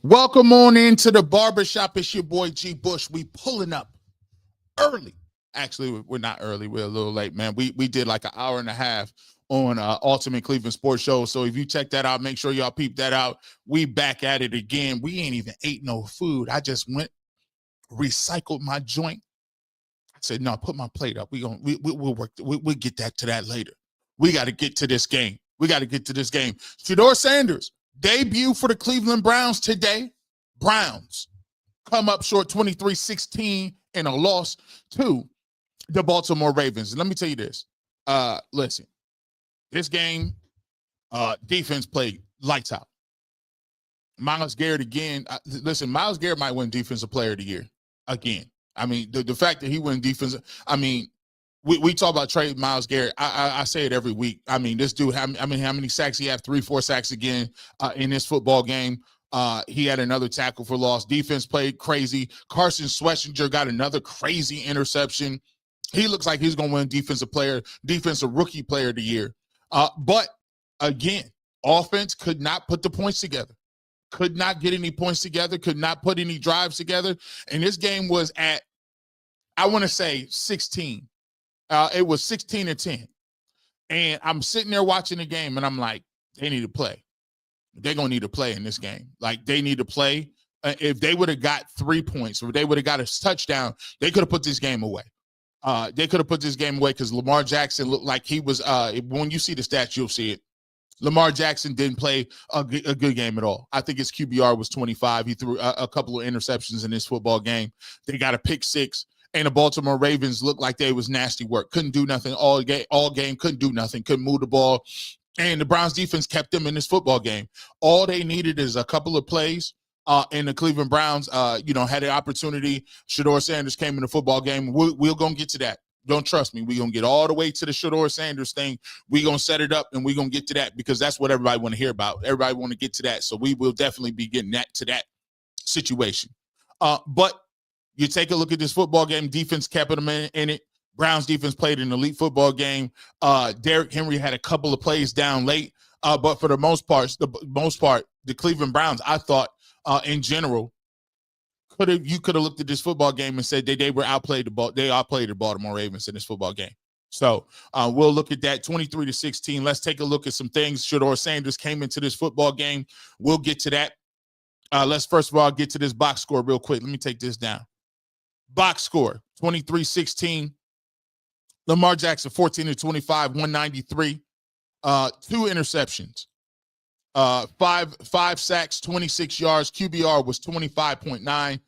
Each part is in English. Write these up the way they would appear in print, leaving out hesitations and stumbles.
Welcome on into the barbershop. It's your boy G Bush. We pulling up early. Actually, we're not early. We're a little late, man. We did like an hour and a half on Ultimate Cleveland Sports Show. So if you check that out, make sure y'all peep that out. We back at it again. We ain't even ate no food. I just went, recycled my joint. I said, no, put my plate up. We'll work. We'll get that to that later. We got to get to this game. Shedeur Sanders, debut for the Cleveland Browns today. Browns come up short 23-16 in a loss to the Baltimore Ravens. And let me tell you this. Listen, this game, defense played lights out. Myles Garrett again. Listen, Myles Garrett might win Defensive Player of the Year again. I mean, the fact that he won defensive, I mean, we talk about trade Myles Garrett. I say it every week. I mean, this dude, how many sacks he had? 3-4 sacks again in this football game. He had another tackle for loss. Defense played crazy. Carson Schwarzenegger got another crazy interception. He looks like he's going to win defensive rookie player of the year. But again, offense could not put the points together. Could not get any points together. Could not put any drives together. And this game was at, I want to say 16. It was 16-10. And I'm sitting there watching the game, and I'm like, they need to play. They're going to need to play in this game. Like, they need to play. If they would have got 3 points or they would have got a touchdown, they could have put this game away. Because Lamar Jackson looked like he was, when you see the stats, you'll see it. Lamar Jackson didn't play a good game at all. I think his QBR was 25. He threw a couple of interceptions in this football game. They got a pick six. And the Baltimore Ravens looked like they was nasty work. Couldn't do nothing all game. Couldn't do nothing. Couldn't move the ball. And the Browns defense kept them in this football game. All they needed is a couple of plays. And the Cleveland Browns, had the opportunity. Shedeur Sanders came in the football game. We're going to get to that. Don't trust me. We're going to get all the way to the Shedeur Sanders thing. We're going to set it up, and we're going to get to that because that's what everybody want to hear about. Everybody want to get to that. So we will definitely be getting to that situation. But you take a look at this football game. Defense kept them in it. Browns defense played an elite football game. Derrick Henry had a couple of plays down late. But for the most part, the Cleveland Browns, I thought, in general, you could have looked at this football game and said they were outplayed the Baltimore Ravens in this football game. So we'll look at that 23-16. Let's take a look at some things. Shedeur Sanders came into this football game. We'll get to that. Let's first of all get to this box score real quick. Let me take this down. Box score 23-16. Lamar Jackson 14-25, 193. 2 interceptions. 5 sacks, 26 yards. QBR was 25.9.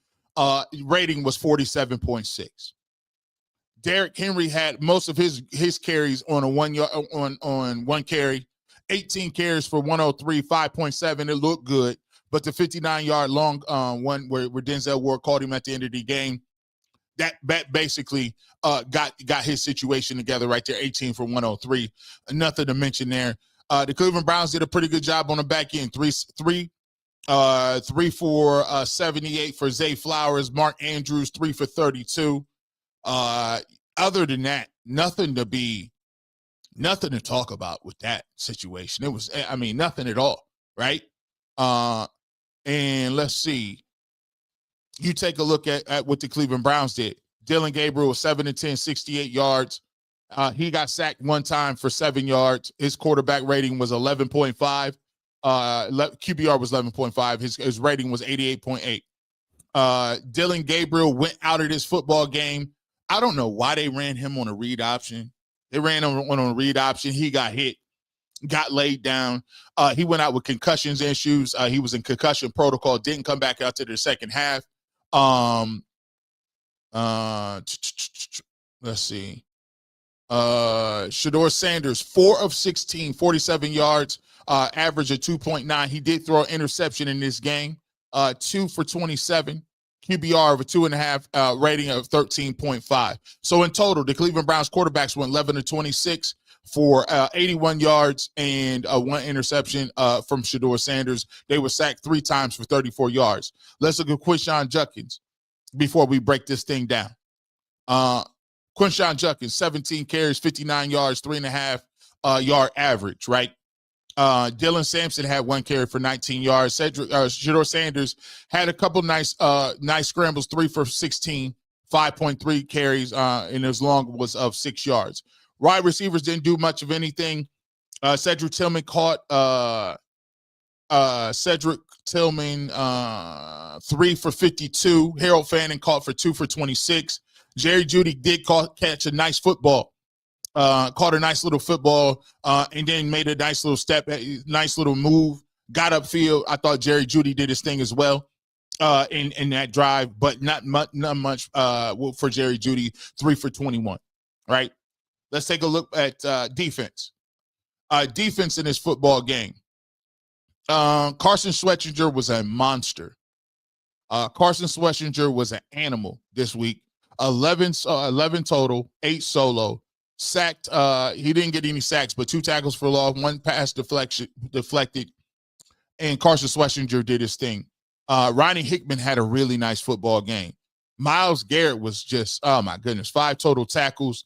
Rating was 47.6. Derrick Henry had most of his carries on a 1 yard on one carry. 18 carries for 103, 5.7. It looked good, but the 59-yard long one where Denzel Ward called him at the end of the game, that basically got his situation together right there. 18 for 103. Nothing to mention there. The Cleveland Browns did a pretty good job on the back end. 3 for 78 for Zay Flowers. Mark Andrews 3 for 32. Other than that, nothing to talk about with that situation. It was, nothing at all, right? And let's see. You take a look at what the Cleveland Browns did. Dylan Gabriel was 7-10, 68 yards. He got sacked one time for 7 yards. His quarterback rating was 11.5. QBR was 11.5. His rating was 88.8. Dylan Gabriel went out of this football game. I don't know why they ran him on a read option. They ran him on a read option. He got hit, got laid down. He went out with concussions issues. He was in concussion protocol, didn't come back out to the second half. Let's see. Shedeur Sanders, 4 of 16, 47 yards, average of 2.9. He did throw an interception in this game, 2 for 27, QBR of a 2.5, rating of 13.5. So in total, the Cleveland Browns quarterbacks went 11-26 for 81 yards and 1 interception from Shedeur Sanders. They were sacked 3 times for 34 yards. Let's look at Quinshon Judkins before we break this thing down. Quinshon Judkins, 17 carries, 59 yards, 3.5 yard average, right? Dylan Sampson had 1 carry for 19 yards. Shedeur Sanders had a couple nice scrambles, 3 for 16, 5.3 carries, and his long was of 6 yards. Wide receivers didn't do much of anything. Cedric Tillman caught 3 for 52. Harold Fanning caught for 2 for 26. Jerry Jeudy did catch a nice football. Caught a nice little football, and then made a nice little step, nice little move, got upfield. I thought Jerry Jeudy did his thing as well in that drive, but not much for Jerry Jeudy, 3 for 21, right? Let's take a look at defense. Defense in this football game. Carson Schwetzinger was a monster. Carson Schwetzinger was an animal this week. 11 total, 8 solo. Sacked, he didn't get any sacks, but 2 tackles for loss, 1 pass deflected, and Carson Schwetzinger did his thing. Ronnie Hickman had a really nice football game. Myles Garrett was just, oh my goodness, 5 total tackles,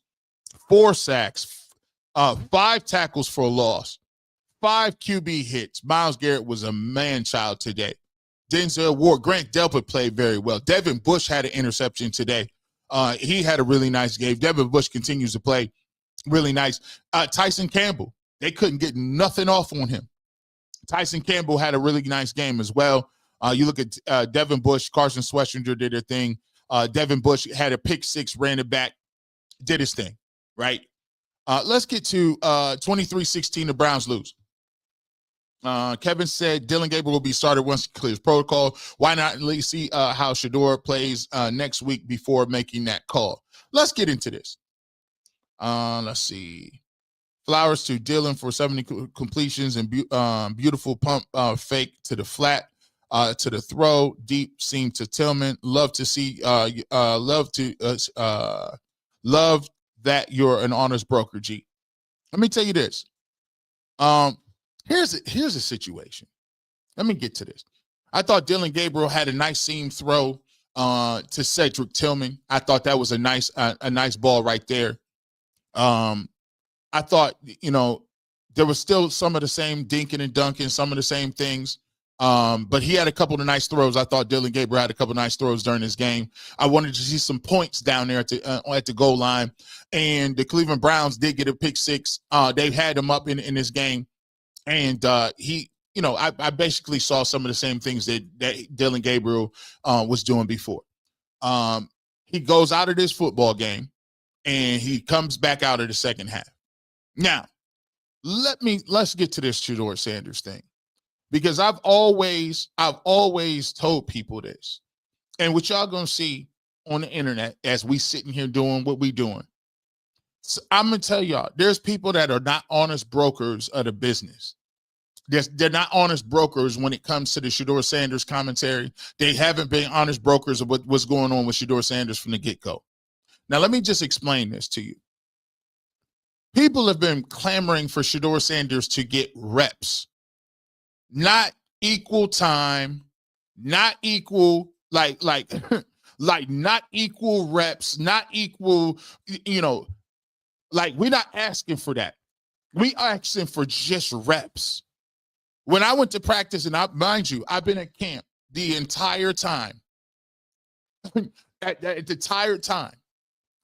4 sacks, 5 tackles for loss, 5 QB hits. Myles Garrett was a man-child today. Denzel Ward, Grant Delpit played very well. Devin Bush had an interception today. He had a really nice game. Devin Bush continues to play really nice. Tyson Campbell, they couldn't get nothing off on him. Tyson Campbell had a really nice game as well. You look at Devin Bush, Carson Schwetzinger did their thing. Devin Bush had a pick 6, ran it back, did his thing, right? Let's get to 23-16, the Browns lose. Kevin said Dylan Gabriel will be started once he clears protocol. Why not at least see how Shador plays next week before making that call? Let's get into this. Let's see. Flowers to Dylan for 70 completions and beautiful pump fake to the flat, to the throw, deep seam to Tillman. Love to see, love that you're an honest broker, G. Let me tell you this. Here's a situation. Let me get to this. I thought Dylan Gabriel had a nice seam throw to Cedric Tillman. I thought that was a nice ball right there. I thought, there was still some of the same dinking and dunking, some of the same things. But he had a couple of nice throws. I thought Dylan Gabriel had a couple of nice throws during this game. I wanted to see some points down there at the goal line. And the Cleveland Browns did get a pick 6. They've had him up in this game. And I basically saw some of the same things that Dylan Gabriel was doing before. He goes out of this football game and he comes back out of the second half. Now, let's get to this Shedeur Sanders thing, because I've always told people this, and what y'all gonna see on the internet as we sitting here doing what we doing. So I'm gonna tell y'all, there's people that are not honest brokers of the business. They're not honest brokers when it comes to the Shedeur Sanders commentary. They haven't been honest brokers of what's going on with Shedeur Sanders from the get-go. Now, let me just explain this to you. People have been clamoring for Shedeur Sanders to get reps, not equal time, not equal, like not equal reps, not equal, like we're not asking for that. We are asking for just reps. When I went to practice, and mind you, I've been at camp the entire time. at the entire time.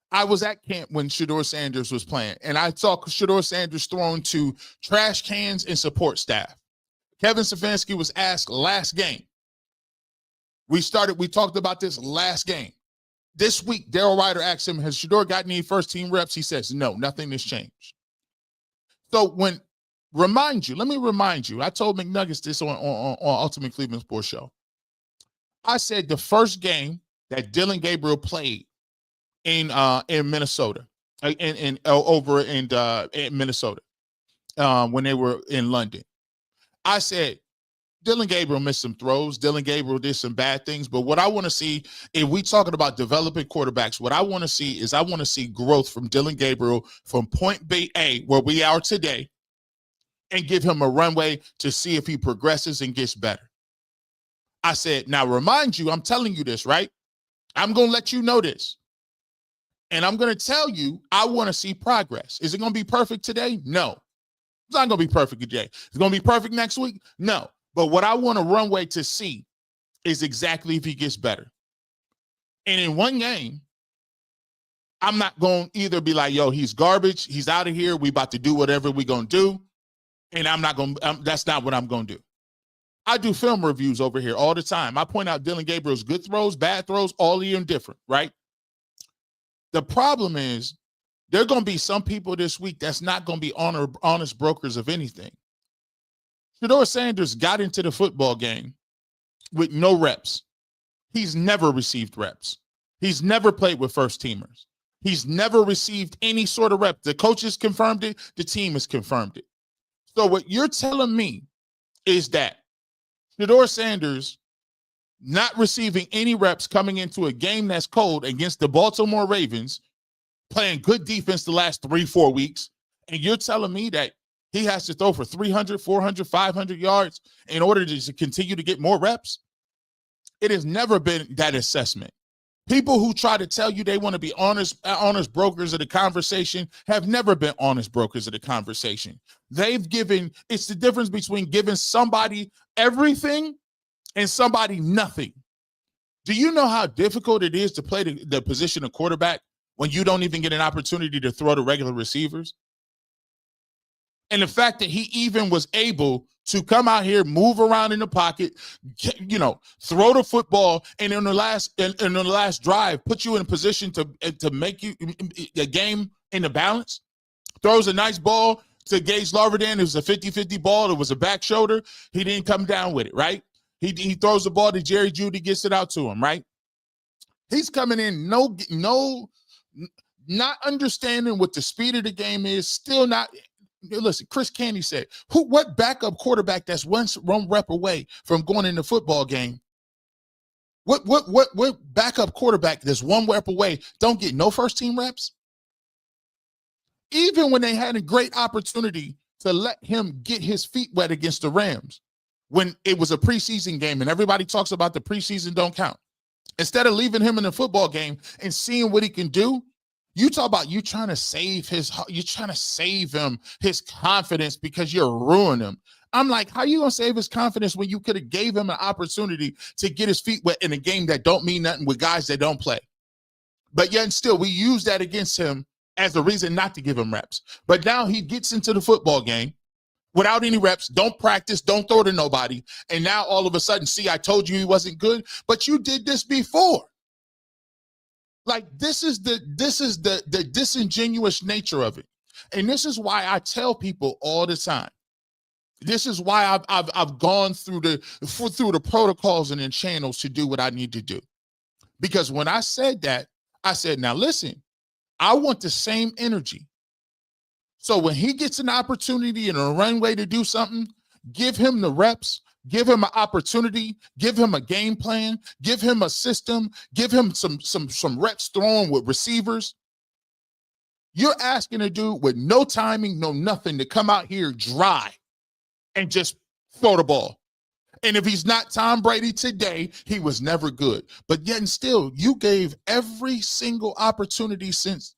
I was at camp when Shedeur Sanders was playing, and I saw Shedeur Sanders thrown to trash cans and support staff. Kevin Stafanski was asked last game. We talked about this last game. This week, Daryl Ryder asked him, has Shedeur gotten any first-team reps? He says, no, nothing has changed. So let me remind you, I told McNuggets this on Ultimate Cleveland Sports Show. I said the first game that Dylan Gabriel played in Minnesota, over in Minnesota, when they were in London, I said Dylan Gabriel missed some throws. Dylan Gabriel did some bad things. But what I want to see, if we talking about developing quarterbacks, what I want to see is growth from Dylan Gabriel from point A, where we are today, and give him a runway to see if he progresses and gets better. I said, now remind you, I'm telling you this, right? I'm going to let you know this. And I'm going to tell you, I want to see progress. Is it going to be perfect today? No. It's not going to be perfect today. It's going to be perfect next week? No. But what I want a runway to see is exactly if he gets better. And in one game, I'm not going to either be like, yo, he's garbage. He's out of here. We about to do whatever we going to do. And I'm not going to, that's not what I'm going to do. I do film reviews over here all the time. I point out Dillon Gabriel's good throws, bad throws, all of them different, right? The problem is there are going to be some people this week that's not going to be honest brokers of anything. Shedeur Sanders got into the football game with no reps. He's never received reps. He's never played with first teamers. He's never received any sort of rep. The coaches confirmed it. The team has confirmed it. So what you're telling me is that Shedeur Sanders not receiving any reps coming into a game that's cold against the Baltimore Ravens, playing good defense the last 3-4 weeks, and you're telling me that he has to throw for 300, 400, 500 yards in order to continue to get more reps? It has never been that assessment. People who try to tell you they want to be honest brokers of the conversation have never been honest brokers of the conversation. It's the difference between giving somebody everything and somebody nothing. Do you know how difficult it is to play the position of quarterback when you don't even get an opportunity to throw to regular receivers? And the fact that he even was able to come out here, move around in the pocket, throw the football, and in the last drive, put you in a position to make you a game in the balance. Throws a nice ball to Gage Larverdin. It was a 50-50 ball. It was a back shoulder. He didn't come down with it, right? He throws the ball to Jerry Jeudy, gets it out to him, right? He's coming in not understanding what the speed of the game is, still not. Listen, Chris Candy said, what backup quarterback that's one rep away from going in the football game? What backup quarterback that's one rep away don't get no first team reps? Even when they had a great opportunity to let him get his feet wet against the Rams, when it was a preseason game and everybody talks about the preseason don't count. Instead of leaving him in the football game and seeing what he can do, you talk about you trying to save him, his confidence because you're ruining him. I'm like, how you going to save his confidence when you could have gave him an opportunity to get his feet wet in a game that don't mean nothing with guys that don't play? But yet and still, we use that against him as a reason not to give him reps. But now he gets into the football game without any reps, don't practice, don't throw to nobody. And now all of a sudden, see, I told you he wasn't good, but you did this before. Like, this is the disingenuous nature of it. And this is why I tell people all the time. This is why I've gone through the protocols and the channels to do what I need to do. Because when I said that, I said, now listen, I want the same energy. So when he gets an opportunity and a runway to do something, give him the reps. Give him an opportunity, give him a game plan, give him a system, give him some reps thrown with receivers. You're asking a dude with no timing, no nothing to come out here dry and just throw the ball. And if he's not Tom Brady today, he was never good. But yet and still, you gave every single opportunity since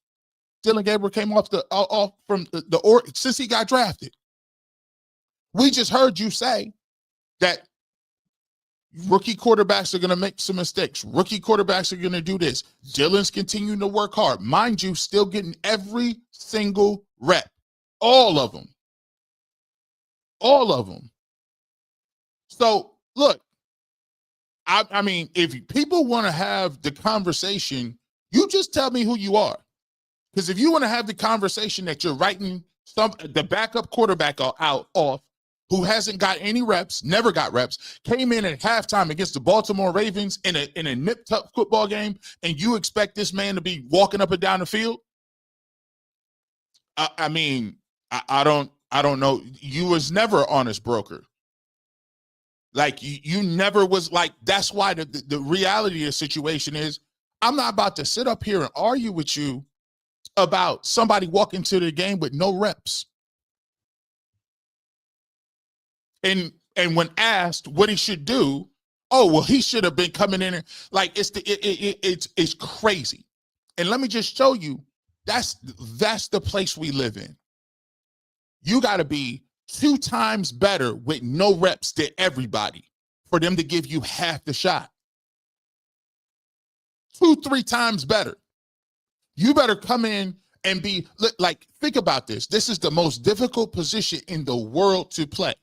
Dillon Gabriel came since he got drafted. We just heard you say that rookie quarterbacks are going to make some mistakes. Rookie quarterbacks are going to do this. Dillon's continuing to work hard. Mind you, still getting every single rep. All of them. All of them. So, look, I mean, if people want to have the conversation, you just tell me who you are. Because if you want to have the conversation that you're writing the backup quarterback off, who hasn't got any reps, never got reps, came in at halftime against the Baltimore Ravens in a nip-tuck football game, and you expect this man to be walking up and down the field? I don't know. You was never an honest broker. Like, you never was. Like, that's why the reality of the situation is, I'm not about to sit up here and argue with you about somebody walking to the game with no reps. And when asked what he should do, oh, well, he should have been coming in. Like, it's crazy. And let me just show you, that's the place we live in. You got to be 2 times better with no reps than everybody for them to give you half the shot. 2-3 times better. You better come in and be like, think about this. This is the most difficult position in the world to play.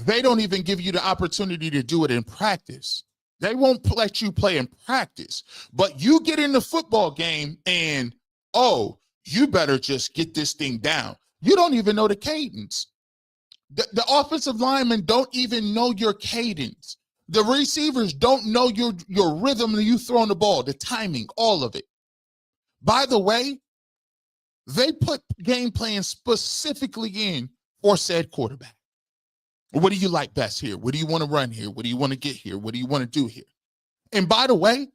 They don't even give you the opportunity to do it in practice. They won't let you play in practice. But you get in the football game and, oh, you better just get this thing down. You don't even know the cadence. The offensive linemen don't even know your cadence. The receivers don't know your rhythm when you throwing the ball, the timing, all of it. By the way, they put game plan specifically in for said quarterback. What do you like best here? What do you want to run here? What do you want to get here? What do you want to do here? And by the way,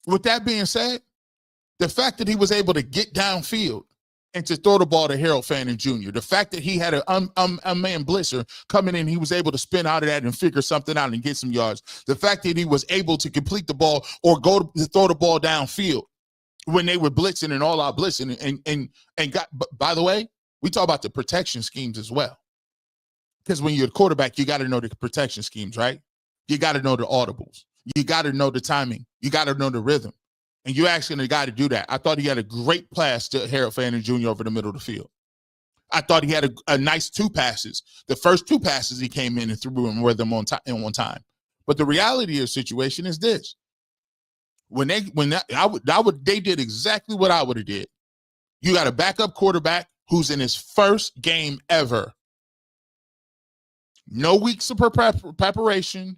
with that being said, the fact that he was able to get downfield and to throw the ball to Harold Fannin Jr., the fact that he had a man blitzer coming in, he was able to spin out of that and figure something out and get some yards. The fact that he was able to complete the ball or go to throw the ball downfield when they were blitzing and all out blitzing and got, by the way, we talk about the protection schemes as well. Because when you're a quarterback, you got to know the protection schemes, right? You got to know the audibles. You got to know the timing. You got to know the rhythm. And you're asking the guy to do that. I thought he had a great pass to Harold Fannin Jr. over the middle of the field. I thought he had a nice 2 passes. The first 2 passes he came in and threw and were them on time. But the reality of the situation is this: they did exactly what I would have did. You got a backup quarterback who's in his first game ever. No weeks of preparation,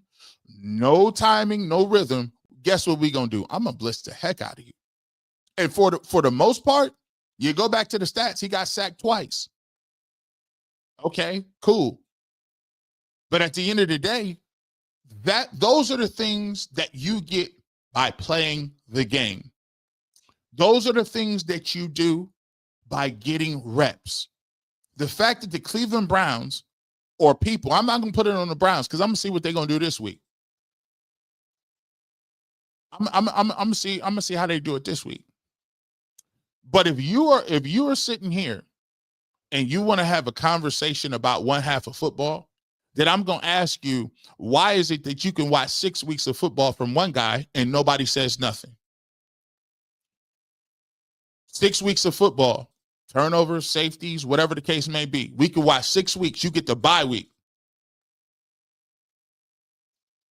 no timing, no rhythm. Guess what we gonna do? I'm gonna blitz the heck out of you. And for the most part, you go back to the stats, he got sacked twice. Okay, cool. But at the end of the day, those are the things that you get by playing the game. Those are the things that you do by getting reps. The fact that the Cleveland Browns or people, I'm not going to put it on the Browns because I'm going to see what they're going to do this week. I'm going to see how they do it this week. But if you are sitting here and you want to have a conversation about one half of football, then I'm going to ask you, why is it that you can watch 6 weeks of football from one guy and nobody says nothing? 6 weeks of football, turnovers, safeties, whatever the case may be. We can watch 6 weeks. You get the bye week.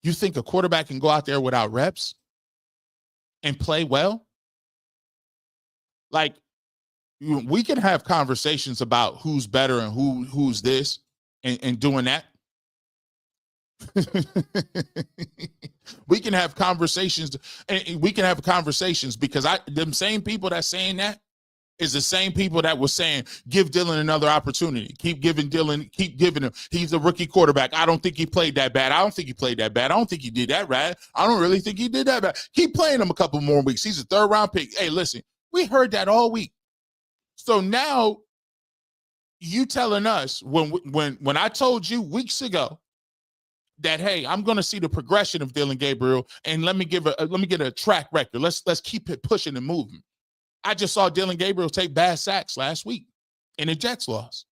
You think a quarterback can go out there without reps and play well? Like, we can have conversations about who's better and who's this and doing that. We can have conversations, and we can have conversations because them same people that's saying that is the same people that was saying, give Dylan another opportunity. Keep giving him. He's a rookie quarterback. I don't think he played that bad. I don't think he played that bad. I don't think he did that right. I don't really think he did that bad. Keep playing him a couple more weeks. He's a 3rd round pick. Hey, listen, we heard that all week. So now you telling us when I told you weeks ago that, hey, I'm going to see the progression of Dylan Gabriel and let me get a track record. Let's keep it pushing and moving. I just saw Dylan Gabriel take bad sacks last week and the Jets lost.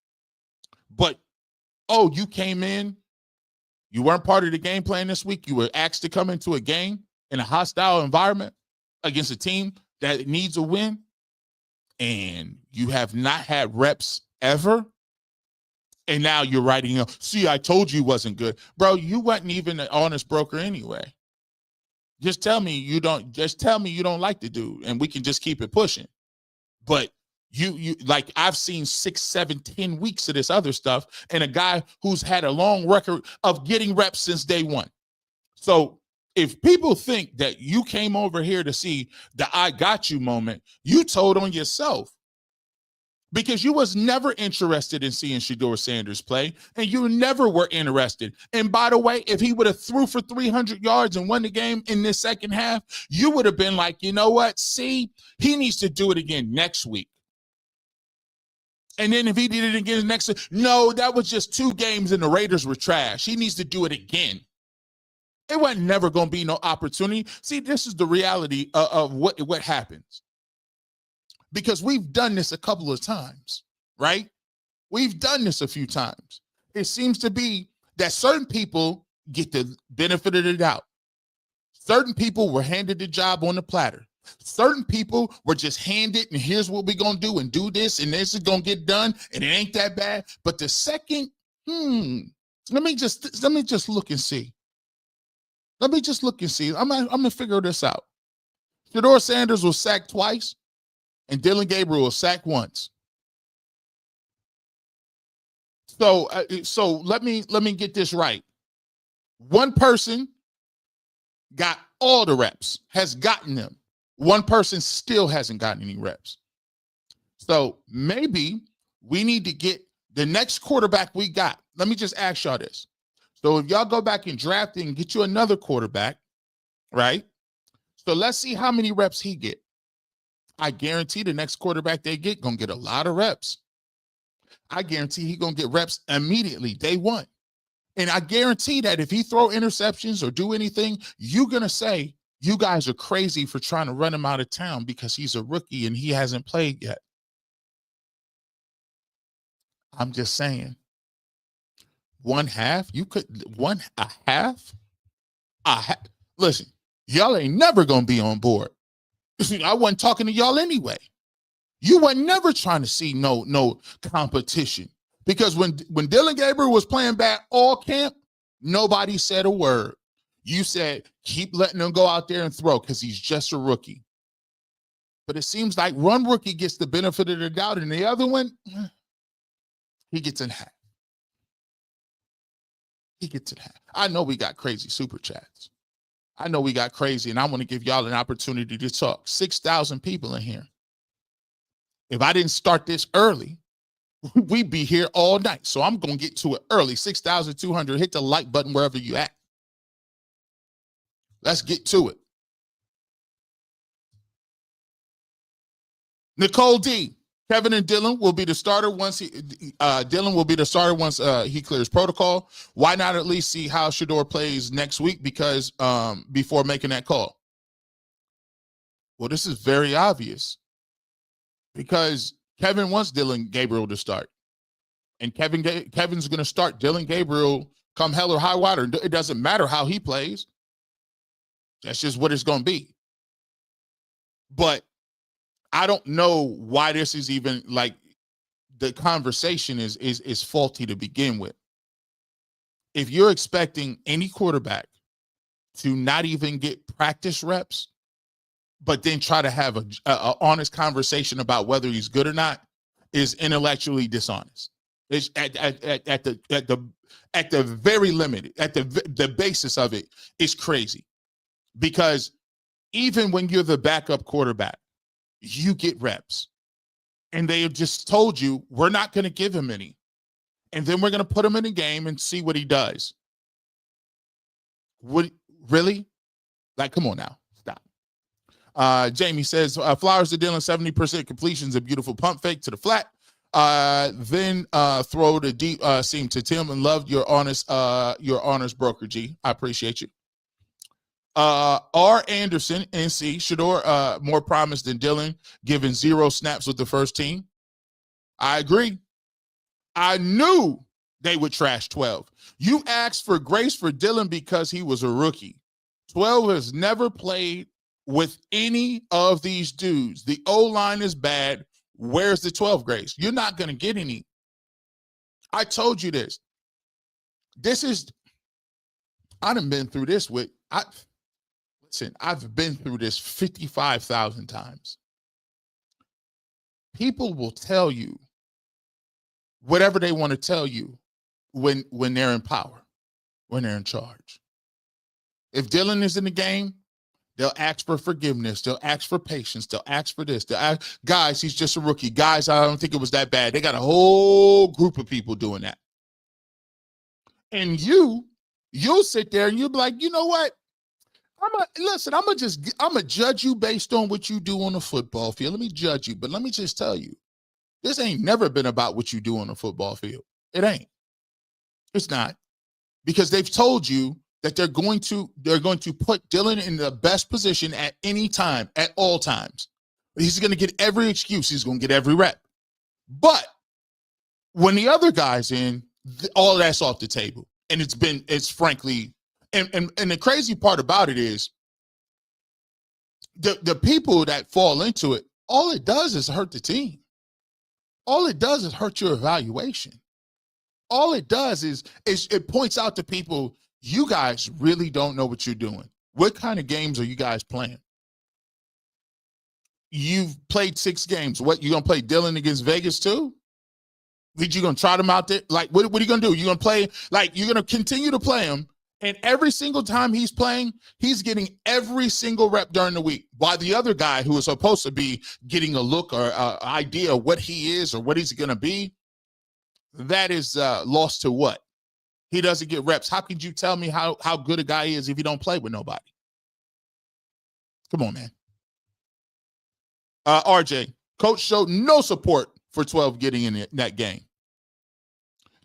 But, you came in, you weren't part of the game plan this week. You were asked to come into a game in a hostile environment against a team that needs a win, and you have not had reps ever. And now you're writing, see, I told you wasn't good. Bro, you wasn't even an honest broker anyway. Just tell me you don't like the dude, and we can just keep it pushing. But you like, I've seen 6, 7, 10 weeks of this other stuff, and a guy who's had a long record of getting reps since day one. So if people think that you came over here to see the I got you moment, you told on yourself. Because you was never interested in seeing Shedeur Sanders play, and you never were interested. And by the way, if he would have threw for 300 yards and won the game in this second half, you would have been like, you know what? See, he needs to do it again next week. And then if he did it again no, that was just 2 games and the Raiders were trash. He needs to do it again. It wasn't never going to be no opportunity. See, this is the reality of what happens. because we've done this a couple of times, right? We've done this a few times. It seems to be that certain people get the benefit of the doubt. Certain people were handed the job on the platter. Certain people were just handed, and here's what we're going to do, and do this, and this is going to get done, and it ain't that bad. But the second, let me just look and see. Let me just look and see. I'm going to figure this out. Shedeur Sanders was sacked twice, and Dillon Gabriel was sacked once. So let me get this right. One person got all the reps, has gotten them. One person still hasn't gotten any reps. So maybe we need to get the next quarterback we got. Let me just ask y'all this. So if y'all go back and draft and get you another quarterback, right? So let's see how many reps he get. I guarantee the next quarterback they get gonna get a lot of reps. I guarantee he gonna get reps immediately, day one. And I guarantee that if he throw interceptions or do anything, you're gonna say, you guys are crazy for trying to run him out of town because he's a rookie and he hasn't played yet. I'm just saying. One half? You could a half? Listen, y'all ain't never gonna be on board. I wasn't talking to y'all anyway. You were never trying to see no competition. Because when Dillon Gabriel was playing bad all camp, nobody said a word. You said, keep letting him go out there and throw because he's just a rookie. But it seems like one rookie gets the benefit of the doubt, and the other one, he gets in half. He gets in half. I know we got crazy super chats. I know we got crazy, and I want to give y'all an opportunity to talk. 6,000 people in here. If I didn't start this early, we'd be here all night. So I'm going to get to it early. 6,200. Hit the like button wherever you at. Let's get to it. Nicole D. Kevin and Dillon will be the starter once Dillon will be the starter once he clears protocol. Why not at least see how Shador plays next week? Because before making that call. Well, this is very obvious. Because Kevin wants Dillon Gabriel to start. And Kevin's going to start Dillon Gabriel come hell or high water. It doesn't matter how he plays. That's just what it's going to be. But I don't know why this is even like the conversation is faulty to begin with. If you're expecting any quarterback to not even get practice reps, but then try to have a honest conversation about whether he's good or not, is intellectually dishonest. It's at the very limit, at the basis of it is crazy. Because even when you're the backup quarterback, you get reps. And they have just told you, we're not going to give him any. And then we're going to put him in a game and see what he does. Really? Like, come on now. Stop. Jamie says, Flowers to Dillon, 70% completions, a beautiful pump fake to the flat. Then throw the deep seam to Tim, and loved your honest broker, G. I appreciate you. R. Anderson, NC, Shador more promise than Dillon, given 0 snaps with the first team. I agree. I knew they would trash 12. You asked for grace for Dillon because he was a rookie. 12 has never played with any of these dudes. The O-line is bad. Where's the 12 grace? You're not going to get any. I told you this. I done been through this with, listen, I've been through this 55,000 times. People will tell you whatever they want to tell you when they're in power, when they're in charge. If Dillon is in the game, they'll ask for forgiveness. They'll ask for patience. They'll ask for this. Guys, he's just a rookie. Guys, I don't think it was that bad. They got a whole group of people doing that. And you'll sit there and you'll be like, you know what? I'm gonna judge you based on what you do on the football field. Let me judge you, but let me just tell you, this ain't never been about what you do on the football field. It ain't. It's not. Because they've told you that they're going to put Dillon in the best position at any time, at all times. He's going to get every excuse. He's going to get every rep. But when the other guy's in, all that's off the table. And it's frankly, and the crazy part about it is the people that fall into it, all it does is hurt the team. All it does is hurt your evaluation. All it does is it points out to people, you guys really don't know what you're doing. What kind of games are you guys playing? You've played 6 games. What, you going to play Dylan against Vegas too? You going to trot him out there? Like, what are you going to do? You're going to play, like, you're going to continue to play him, and every single time he's playing, he's getting every single rep during the week, while the other guy who is supposed to be getting a look or idea of what he is or what he's going to be, that is lost to what? He doesn't get reps. How could you tell me how good a guy is if you don't play with nobody? Come on, man. RJ, coach showed no support for 12 getting in that game.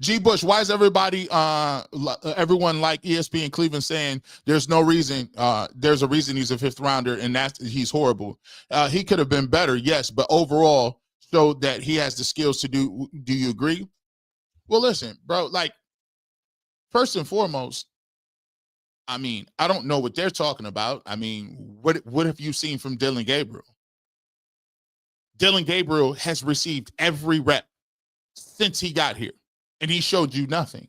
G. Bush, why is everybody, everyone like ESPN Cleveland saying there's no reason, there's a reason he's a 5th rounder and he's horrible? He could have been better, yes, but overall showed that he has the skills to do. Do you agree? Well, listen, bro, like, first and foremost, I mean, I don't know what they're talking about. I mean, what have you seen from Dillon Gabriel? Dillon Gabriel has received every rep since he got here, and he showed you nothing.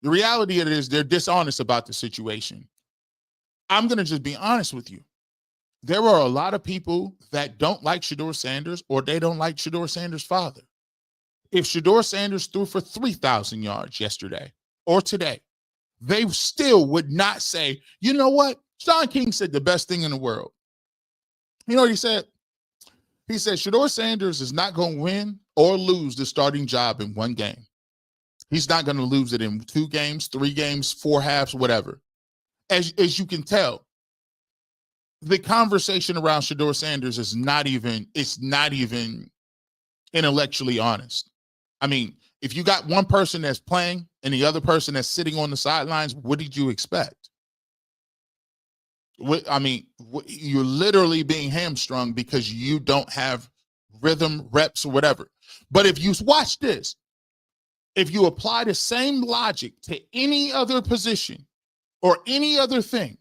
The reality of it is they're dishonest about the situation. I'm going to just be honest with you. There are a lot of people that don't like Shedeur Sanders, or they don't like Shedeur Sanders' father. If Shedeur Sanders threw for 3,000 yards yesterday or today, they still would not say, you know what? Sean King said the best thing in the world. You know what he said? He said, Shedeur Sanders is not going to win or lose the starting job in one game. He's not going to lose it in 2 games, 3 games, 4 halves, whatever. As you can tell, the conversation around Shedeur Sanders is not even intellectually honest. I mean, if you got one person that's playing and the other person that's sitting on the sidelines, what did you expect? You're literally being hamstrung because you don't have rhythm, reps, or whatever. But if you watch this, if you apply the same logic to any other position or any other thing,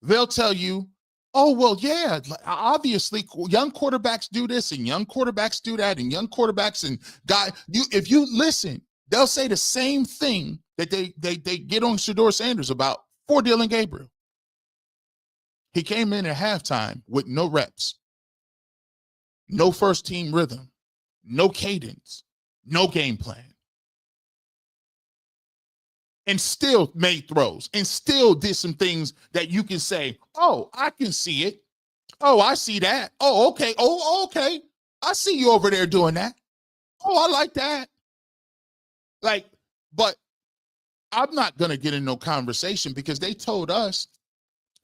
they'll tell you, oh, well, yeah, obviously young quarterbacks do this and young quarterbacks do that and young quarterbacks and if you listen, they'll say the same thing that they get on Shedeur Sanders about for Dillon Gabriel. He came in at halftime with no reps, no first team rhythm, no cadence, no game plan, and still made throws and still did some things that you can say, oh, I can see it. Oh, I see that. Oh, okay. Oh, okay. I see you over there doing that. Oh, I like that. Like, but I'm not going to get in no conversation because they told us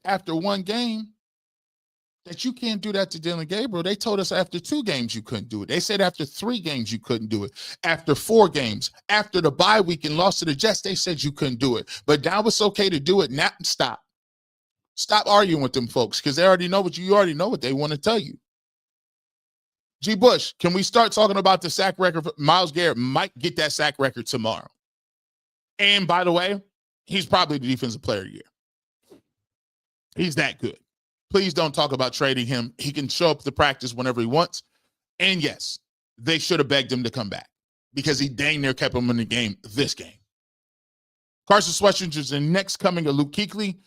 after 1 game that you can't do that to Dillon Gabriel. They told us after 2 games you couldn't do it. They said after 3 games you couldn't do it. After 4 games, after the bye week and lost to the Jets, they said you couldn't do it. But now it's okay to do it. Now stop. Stop arguing with them folks because they already know what they want to tell you. G. Bush, can we start talking about the sack record? Myles Garrett might get that sack record tomorrow. And by the way, he's probably the defensive player of the year. He's that good. Please don't talk about trading him. He can show up to practice whenever he wants. And yes, they should have begged him to come back because he dang near kept him in the game this game. Carson Swetchings is the next coming of Luke Kuechly.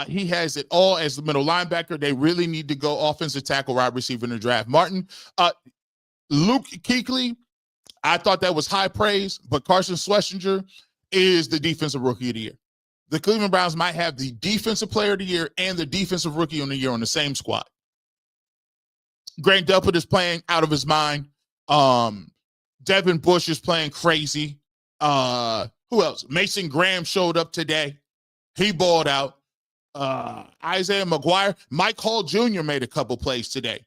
He has it all as the middle linebacker. They really need to go offensive tackle, wide receiver in the draft. Martin, Luke Kuechly, I thought that was high praise, but Carson Swetchings is the defensive rookie of the year. The Cleveland Browns might have the defensive player of the year and the defensive rookie of the year on the same squad. Grant Delpit is playing out of his mind. Devin Bush is playing crazy. Who else? Mason Graham showed up today. He balled out. Isaiah McGuire. Mike Hall Jr. made a couple plays today.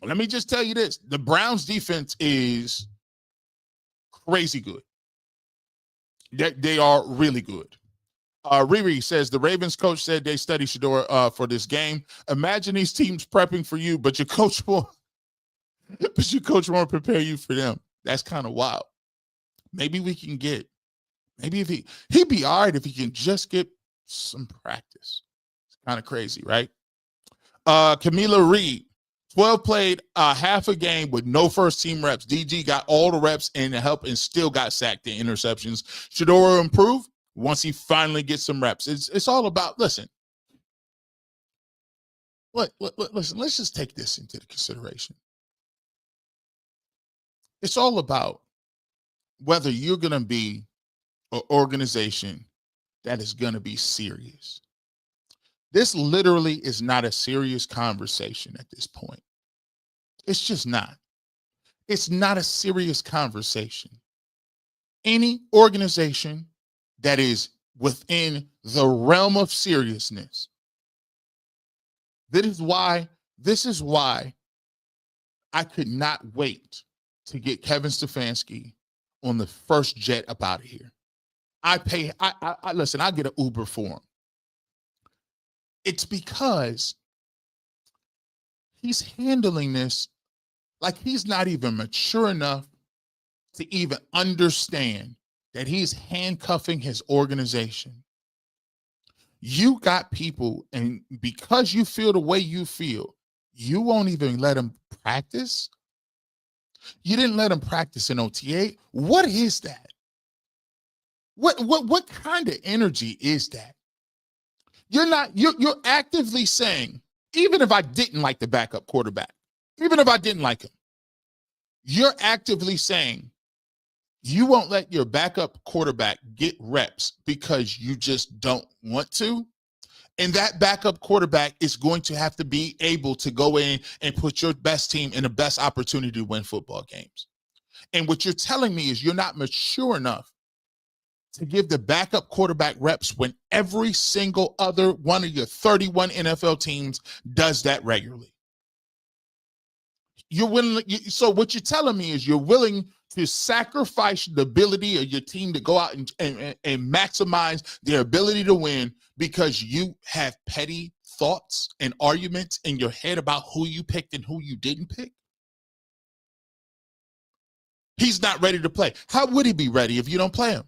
Let me just tell you this. The Browns defense is crazy good. They are really good. Riri says the Ravens coach said they study Shedeur for this game. Imagine these teams prepping for you, but your coach won't prepare you for them. That's kind of wild. Maybe we can get, maybe if he'd be all right if he can just get some practice. It's kind of crazy, right? Camila Reed, 12 played half a game with no first team reps. DG got all the reps and the help and still got sacked in interceptions. Shedeur will improve once he finally gets some reps. It's all about, listen, listen, let's just take this into consideration. It's all about whether you're going to be an organization that is going to be serious. This literally is not a serious conversation at this point. It's just not. It's not a serious conversation. Any organization that is within the realm of seriousness. This is why I could not wait to get Kevin Stafanski on the first jet up out of here. Listen, I get an Uber for him. It's because he's handling this like he's not even mature enough to even understand that he's handcuffing his organization. You got people, and because you feel the way you feel, you won't even let them practice. You didn't let them practice in OTA. What is that? What kind of energy is that? You're actively saying, even if I didn't like the backup quarterback, even if I didn't like him, you're actively saying you won't let your backup quarterback get reps because you just don't want to. And that backup quarterback is going to have to be able to go in and put your best team in the best opportunity to win football games. And what you're telling me is you're not mature enough to give the backup quarterback reps when every single other one of your 31 NFL teams does that regularly. You're willing. So what you're telling me is you're willing to sacrifice the ability of your team to go out and maximize their ability to win because you have petty thoughts and arguments in your head about who you picked and who you didn't pick. He's not ready to play. How would he be ready if you don't play him?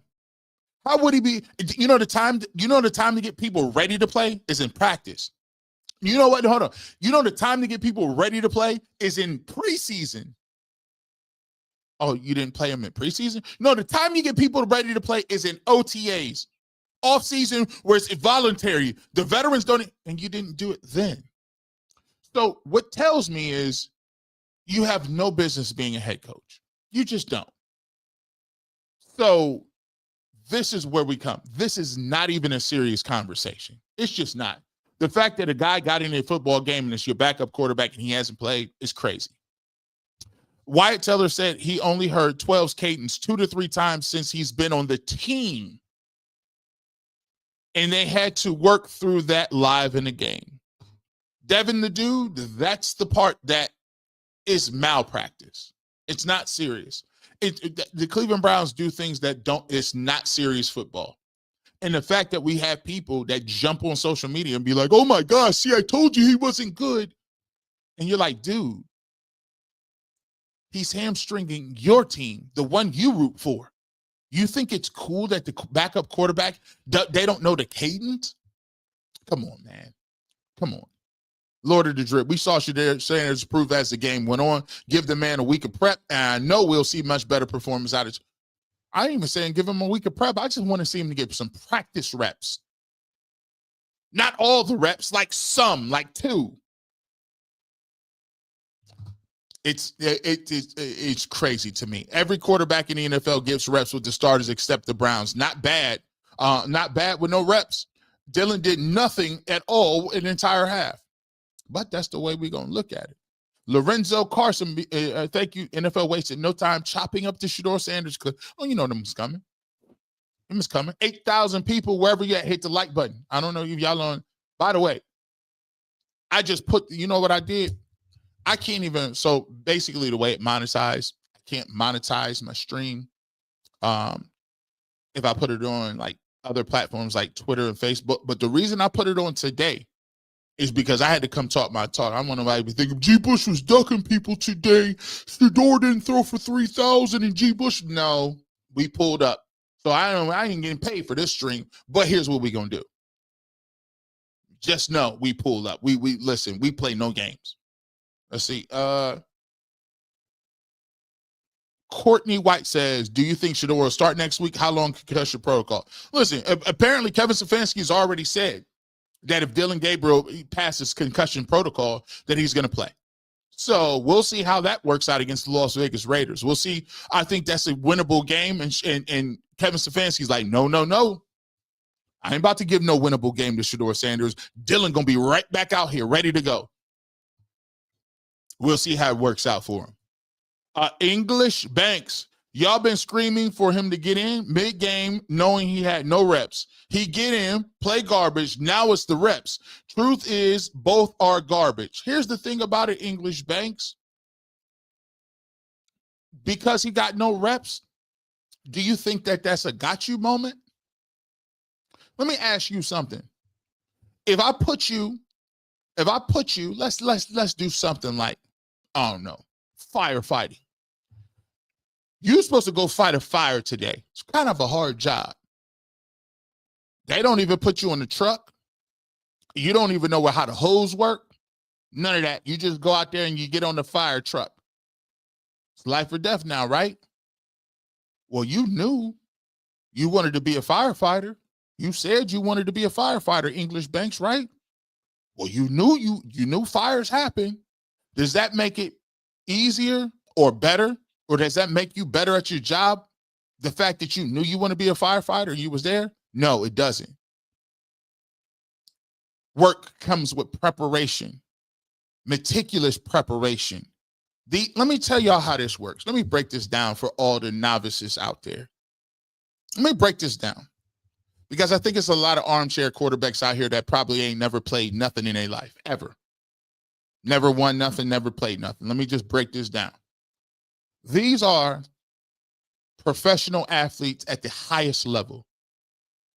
How would he be? The time to get people ready to play is in practice. You know what? Hold on. The time to get people ready to play is in preseason. Oh, you didn't play them in preseason? No, the time you get people ready to play is in OTAs. Off season, where it's voluntary. The veterans don't, and you didn't do it then. So what tells me is you have no business being a head coach. You just don't. So this is where we come. This is not even a serious conversation. It's just not. The fact that a guy got in a football game and it's your backup quarterback and he hasn't played is crazy. Wyatt Teller said he only heard 12's cadence 2 to 3 times since he's been on the team. And they had to work through that live in the game. Devin the dude, that's the part that is malpractice. It's not serious. The Cleveland Browns do things that it's not serious football. And the fact that we have people that jump on social media and be like, oh my gosh, see, I told you he wasn't good. And you're like, dude, he's hamstringing your team, the one you root for. You think it's cool that the backup quarterback, they don't know the cadence? Come on, man. Come on. Lord of the Drip. We saw Shedeur Sanders prove as the game went on. Give the man a week of prep, and I know we'll see much better performance out of. I ain't even saying give him a week of prep. I just want to see him to get some practice reps. Not all the reps, like some, like 2. It's crazy to me. Every quarterback in the NFL gives reps with the starters except the Browns. Not bad. Not bad with no reps. Dylan did nothing at all an entire half. But that's the way we're going to look at it. Lorenzo Carson, thank you. NFL wasted no time chopping up the Shedeur Sanders clip. Oh, you know them was coming. Them was coming. 8,000 people, wherever you at, hit the like button. I don't know if y'all on. By the way, I just put, you know what I did? I can't even, so basically the way it monetized, I can't monetize my stream. If I put it on like other platforms like Twitter and Facebook. But the reason I put it on today is because I had to come talk my talk. I want nobody to be thinking G. Bush was ducking people today. Shedeur didn't throw for 3,000 and G. Bush. No, we pulled up. So I ain't getting paid for this stream. But here's what we gonna do. Just know we pulled up. We listen. We play no games. Let's see. Courtney White says, do you think Shador will start next week? How long concussion protocol? Listen, apparently Kevin Stafanski has already said that if Dylan Gabriel passes concussion protocol, that he's going to play. So we'll see how that works out against the Las Vegas Raiders. We'll see. I think that's a winnable game. And Kevin Stefanski's like, no. I ain't about to give no winnable game to Shedeur Sanders. Dylan going to be right back out here, ready to go. We'll see how it works out for him. English Banks, y'all been screaming for him to get in mid-game knowing he had no reps. He get in, play garbage, now it's the reps. Truth is, both are garbage. Here's the thing about it, English Banks. Because he got no reps, do you think that that's a got you moment? Let me ask you something. If I put you, let's do something like, I don't know, firefighting. You're supposed to go fight a fire today. It's kind of a hard job. They don't even put you on the truck. You don't even know how the hose work. None of that. You just go out there and you get on the fire truck. It's life or death now, right? Well, you knew you wanted to be a firefighter. You said you wanted to be a firefighter, English Banks, right? Well, you knew fires happen. Does that make it easier or better? Or does that make you better at your job? The fact that you knew you want to be a firefighter, you was there? No, it doesn't. Work comes with preparation, meticulous preparation. Let me tell y'all how this works. Let me break this down for all the novices out there. Let me break this down because I think it's a lot of armchair quarterbacks out here that probably ain't never played nothing in their life, ever. Never won nothing, never played nothing. Let me just break this down. These are professional athletes at the highest level,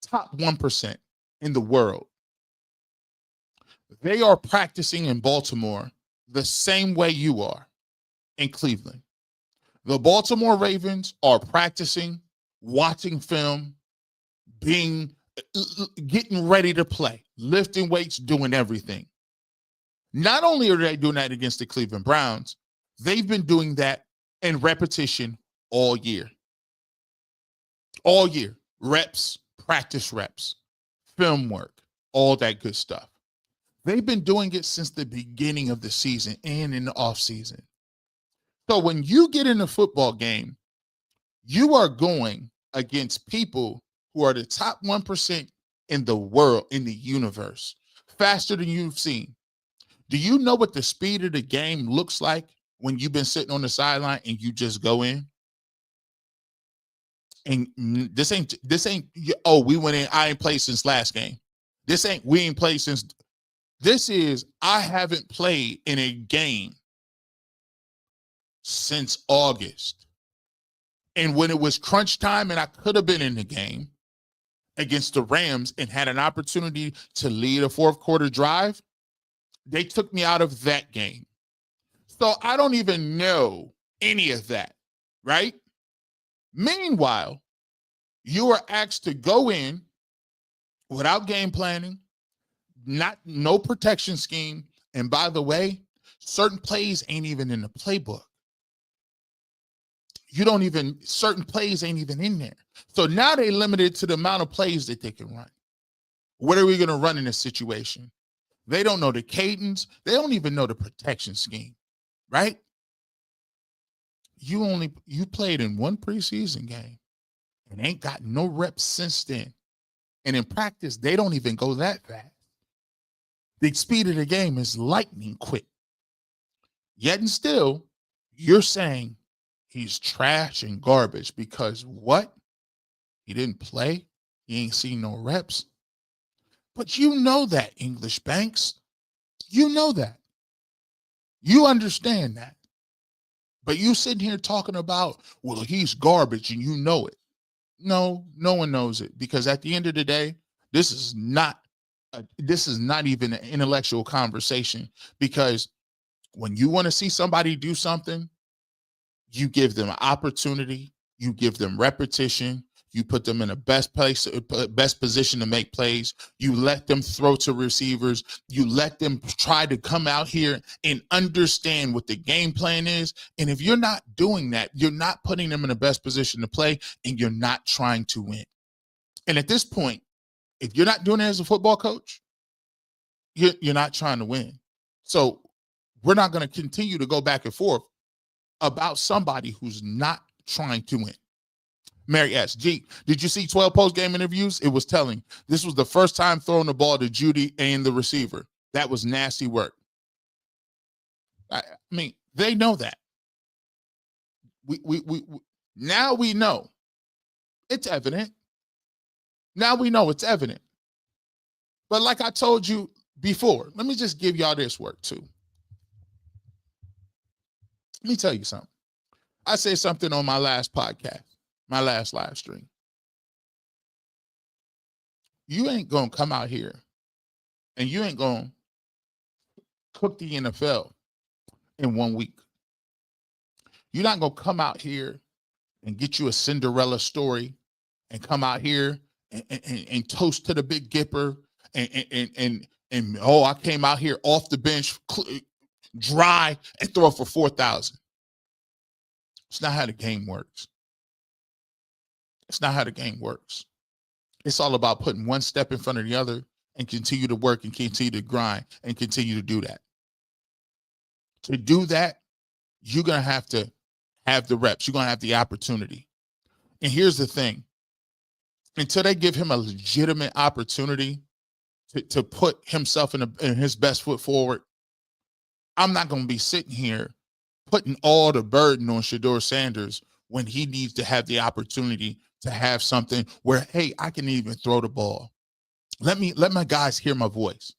top 1% in the world. They are practicing in Baltimore the same way you are in Cleveland. The Baltimore Ravens are practicing, watching film, getting ready to play, lifting weights, doing everything. Not only are they doing that against the Cleveland Browns, they've been doing that in repetition all year. All year. Reps, practice reps, film work, all that good stuff. They've been doing it since the beginning of the season and in the offseason. So when you get in a football game, you are going against people who are the top 1% in the world, in the universe, faster than you've seen. Do you know what the speed of the game looks like when you've been sitting on the sideline and you just go in? And this ain't, oh, we went in, I ain't played since last game. We ain't played since. This is, I haven't played in a game since August. And when it was crunch time and I could have been in the game against the Rams and had an opportunity to lead a fourth quarter drive, they took me out of that game. So I don't even know any of that, right? Meanwhile, you are asked to go in without game planning, no protection scheme. And by the way, certain plays ain't even in the playbook. Certain plays ain't even in there. So now they limited to the amount of plays that they can run. What are we going to run in this situation? They don't know the cadence. They don't even know the protection scheme, right? You played in one preseason game and ain't got no reps since then. And in practice, they don't even go that fast. The speed of the game is lightning quick. Yet and still, you're saying he's trash and garbage because what? He didn't play. He ain't seen no reps. But you know that, English Banks. You know that. You understand that. But you sitting here talking about, well, he's garbage and you know it. No one knows it, because at the end of the day, this is not even an intellectual conversation, because when you want to see somebody do something, you give them an opportunity, you give them repetition, you put them in the best position to make plays, you let them throw to receivers, you let them try to come out here and understand what the game plan is. And if you're not doing that, you're not putting them in the best position to play, and you're not trying to win. And at this point, if you're not doing it as a football coach, you're not trying to win. So we're not going to continue to go back and forth about somebody who's not trying to win. Mary S. G, did you see 12 post-game interviews? It was telling. This was the first time throwing the ball to Judy and the receiver. That was nasty work. I mean, they know that. We now we know. It's evident. Now we know it's evident. But like I told you before, let me just give y'all this work too. Let me tell you something. I said something on my last podcast, my last live stream. You ain't going to come out here and you ain't going to cook the NFL in 1 week. You're not going to come out here and get you a Cinderella story and come out here and toast to the Big Gipper and oh, I came out here off the bench dry and throw for 4,000. It's not how the game works. It's not how the game works. It's all about putting one step in front of the other and continue to work and continue to grind and continue to do that. To do that, you're going to have the reps. You're going to have the opportunity. And here's the thing. Until they give him a legitimate opportunity to put himself in his best foot forward, I'm not going to be sitting here putting all the burden on Shedeur Sanders when he needs to have the opportunity to have something where, hey, I can even throw the ball. Let my guys hear my voice.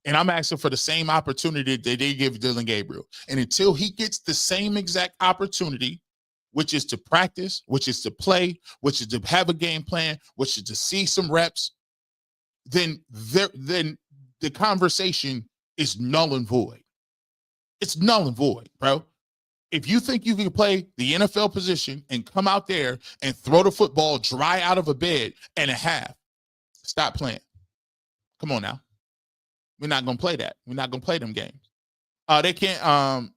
And I'm asking for the same opportunity that they give Dillon Gabriel. And until he gets the same exact opportunity, which is to practice, which is to play, which is to have a game plan, which is to see some reps, then the conversation is null and void. It's null and void, bro. If you think you can play the NFL position and come out there and throw the football dry out of a bed and a half, stop playing. Come on now. We're not going to play that. We're not going to play them games. They can't,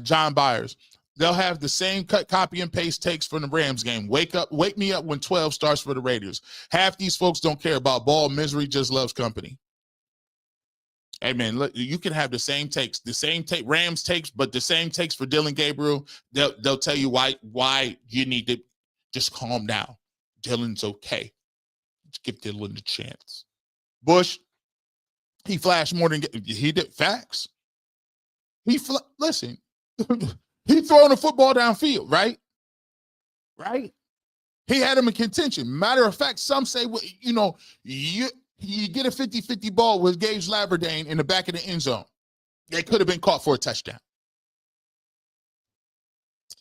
John Byers. They'll have the same cut, copy, and paste takes from the Rams game. Wake me up when 12 starts for the Raiders. Half these folks don't care about ball. Misery just loves company. Hey, man, look, you can have the same takes, Rams takes, but the same takes for Dillon Gabriel. They'll tell you why you need to just calm down. Dillon's okay. Just give Dillon the chance. Bush, he flashed more than he did. Facts. Listen, he throwing the football downfield, right? Right? He had him in contention. Matter of fact, some say, well, you get a 50-50 ball with Gage Laverdane in the back of the end zone. They could have been caught for a touchdown.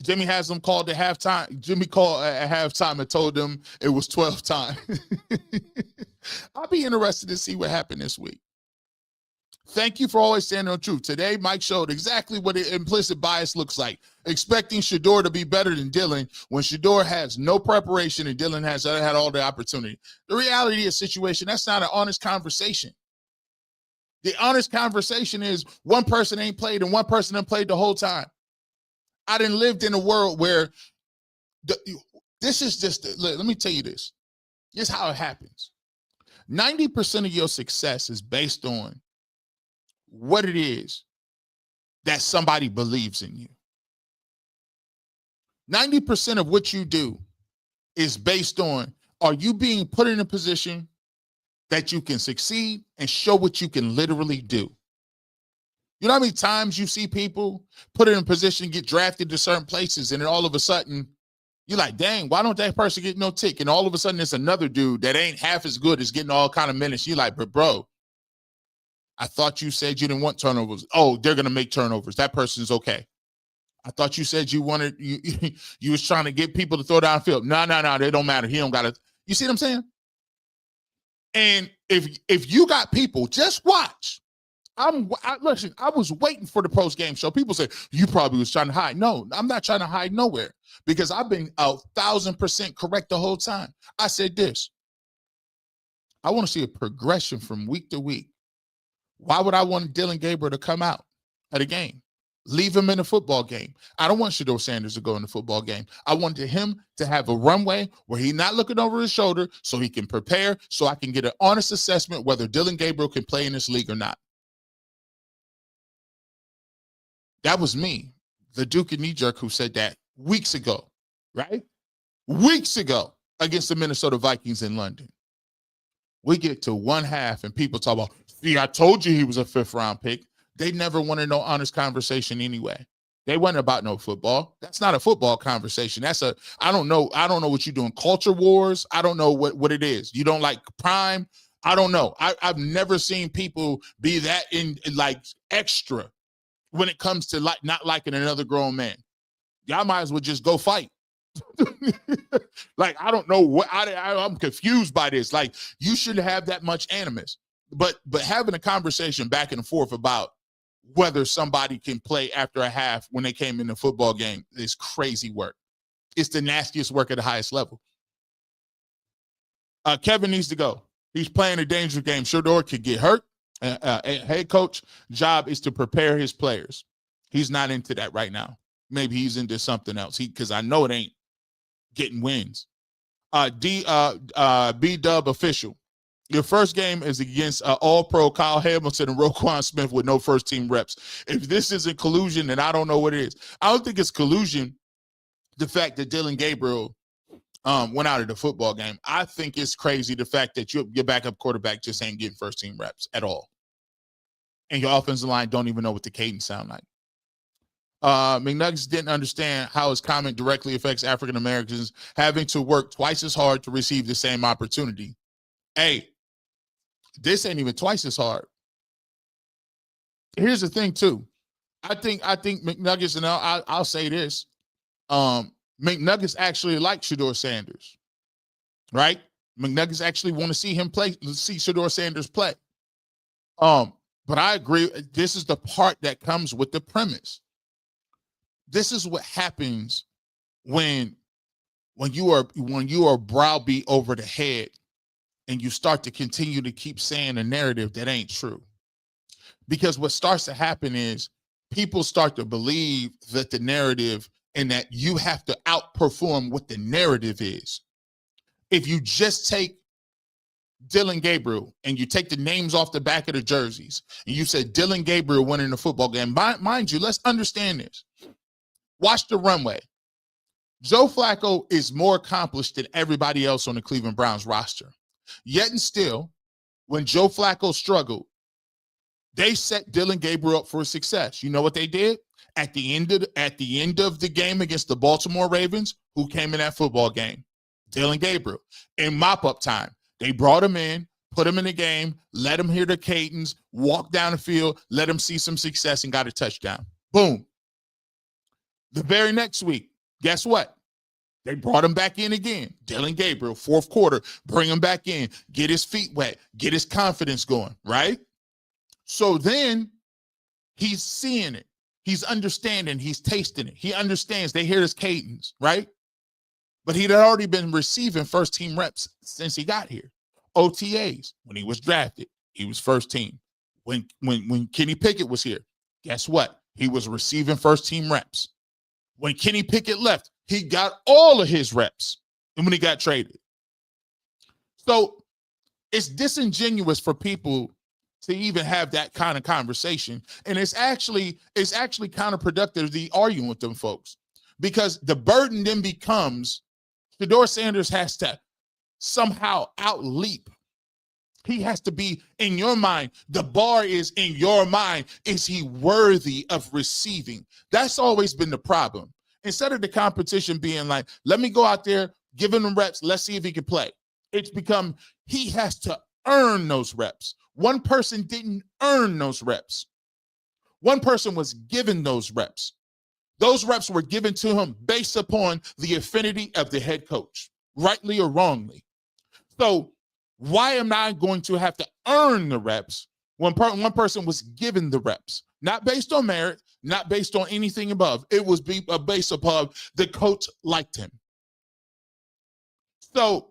Jimmy has them called at halftime. Jimmy called at halftime and told them it was 12 time. I'll be interested to see what happened this week. Thank you for always standing on truth. Today, Mike showed exactly what implicit bias looks like. Expecting Shador to be better than Dillon when Shador has no preparation and Dillon has had all the opportunity. The reality of the situation, that's not an honest conversation. The honest conversation is one person ain't played and one person ain't played the whole time. I done lived in a world where this is just, let me tell you this. This is how it happens. 90% of your success is based on what it is that somebody believes in you. 90% of what you do is based on, are you being put in a position that you can succeed and show what you can literally do? You know how many times you see people put in a position, get drafted to certain places, and then all of a sudden, you're like, dang, why don't that person get no tick? And all of a sudden, it's another dude that ain't half as good as getting all kind of minutes. You're like, but bro, I thought you said you didn't want turnovers. Oh, they're going to make turnovers. That person's okay. I thought you said you wanted you was trying to get people to throw downfield. No, they don't matter. He don't got to. You see what I'm saying? And if you got people, just watch. Listen, I was waiting for the post-game show. People say, you probably was trying to hide. No, I'm not trying to hide nowhere because I've been 1,000% correct the whole time. I said this. I want to see a progression from week to week. Why would I want Dillon Gabriel to come out at a game? Leave him in a football game. I don't want Shedeur Sanders to go in the football game. I wanted him to have a runway where he's not looking over his shoulder so he can prepare, so I can get an honest assessment whether Dillon Gabriel can play in this league or not. That was me, the Duke and knee-jerk, who said that weeks ago, right? Weeks ago against the Minnesota Vikings in London. We get to one half and people talk about, see, I told you he was a fifth-round pick. They never wanted no honest conversation anyway. They wasn't about no football. That's not a football conversation. That's I don't know what you're doing. Culture wars. I don't know what it is. You don't like prime. I don't know. I've never seen people be that in like extra when it comes to like not liking another grown man. Y'all might as well just go fight. Like, I don't know what I'm confused by this. Like, you shouldn't have that much animus. But having a conversation back and forth about whether somebody can play after a half when they came in the football game is crazy work. It's the nastiest work at the highest level. Kevin needs to go. He's playing a dangerous game. Shador could get hurt. Head coach job is to prepare his players. He's not into that right now. Maybe he's into something else. Because I know it ain't getting wins. B-Dub official. Your first game is against All-Pro Kyle Hamilton and Roquan Smith with no first-team reps. If this isn't collusion, then I don't know what it is. I don't think it's collusion, the fact that Dillon Gabriel went out of the football game. I think it's crazy the fact that your backup quarterback just ain't getting first-team reps at all. And your offensive line don't even know what the cadence sound like. McNuggets didn't understand how his comment directly affects African Americans having to work twice as hard to receive the same opportunity. Hey, this ain't even twice as hard. Here's the thing, too. I think McNuggets, and I'll say this. McNuggets actually like Shedeur Sanders, right? McNuggets actually want to see Shedeur Sanders play. But I agree. This is the part that comes with the premise. This is what happens when you are browbeat over the head and you start to continue to keep saying a narrative that ain't true. Because what starts to happen is people start to believe that the narrative and that you have to outperform what the narrative is. If you just take Dillon Gabriel and you take the names off the back of the jerseys and you said Dillon Gabriel winning the football game, mind you, let's understand this. Watch the runway. Joe Flacco is more accomplished than everybody else on the Cleveland Browns roster. Yet and still, when Joe Flacco struggled, they set Dillon Gabriel up for success. You know what they did? At the end of the game against the Baltimore Ravens, who came in that football game? Dillon Gabriel. In mop-up time, they brought him in, put him in the game, let him hear the cadence, walk down the field, let him see some success, and got a touchdown. Boom. The very next week, guess what? They brought him back in again. Dillon Gabriel, fourth quarter, bring him back in, get his feet wet, get his confidence going, right? So then he's seeing it. He's understanding. He's tasting it. He understands. They hear his cadence, right? But he'd already been receiving first-team reps since he got here. OTAs, when he was drafted, he was first team. When Kenny Pickett was here, guess what? He was receiving first-team reps. When Kenny Pickett left, he got all of his reps. And when he got traded. So it's disingenuous for people to even have that kind of conversation. And it's actually counterproductive to arguing with them folks. Because the burden then becomes Shedeur Sanders has to somehow outleap. He has to be in your mind. The bar is in your mind. Is he worthy of receiving? That's always been the problem. Instead of the competition being like, let me go out there, give him reps, let's see if he can play. It's become he has to earn those reps. One person didn't earn those reps. One person was given those reps. Those reps were given to him based upon the affinity of the head coach, rightly or wrongly. So why am I going to have to earn the reps when one person was given the reps? Not based on merit, not based on anything above. It was based upon the coach liked him. So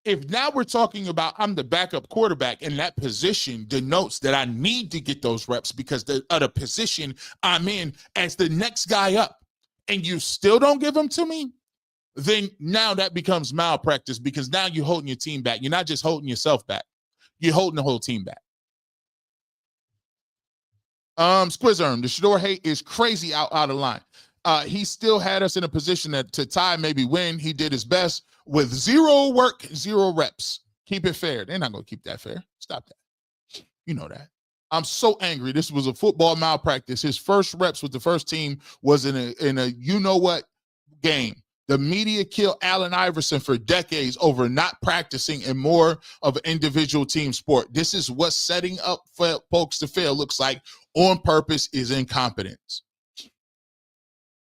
if now we're talking about I'm the backup quarterback and that position denotes that I need to get those reps because the other position I'm in as the next guy up and you still don't give them to me, then now that becomes malpractice because now you're holding your team back. You're not just holding yourself back. You're holding the whole team back. Squizerm, the Shedeur hate is crazy out of line. He still had us in a position to tie, maybe win. He did his best with zero work, zero reps. Keep it fair. They're not going to keep that fair. Stop that. You know that. I'm so angry. This was a football malpractice. His first reps with the first team was in a you-know-what game. The media killed Allen Iverson for decades over not practicing in more of an individual team sport. This is what setting up for folks to fail looks like on purpose is incompetence.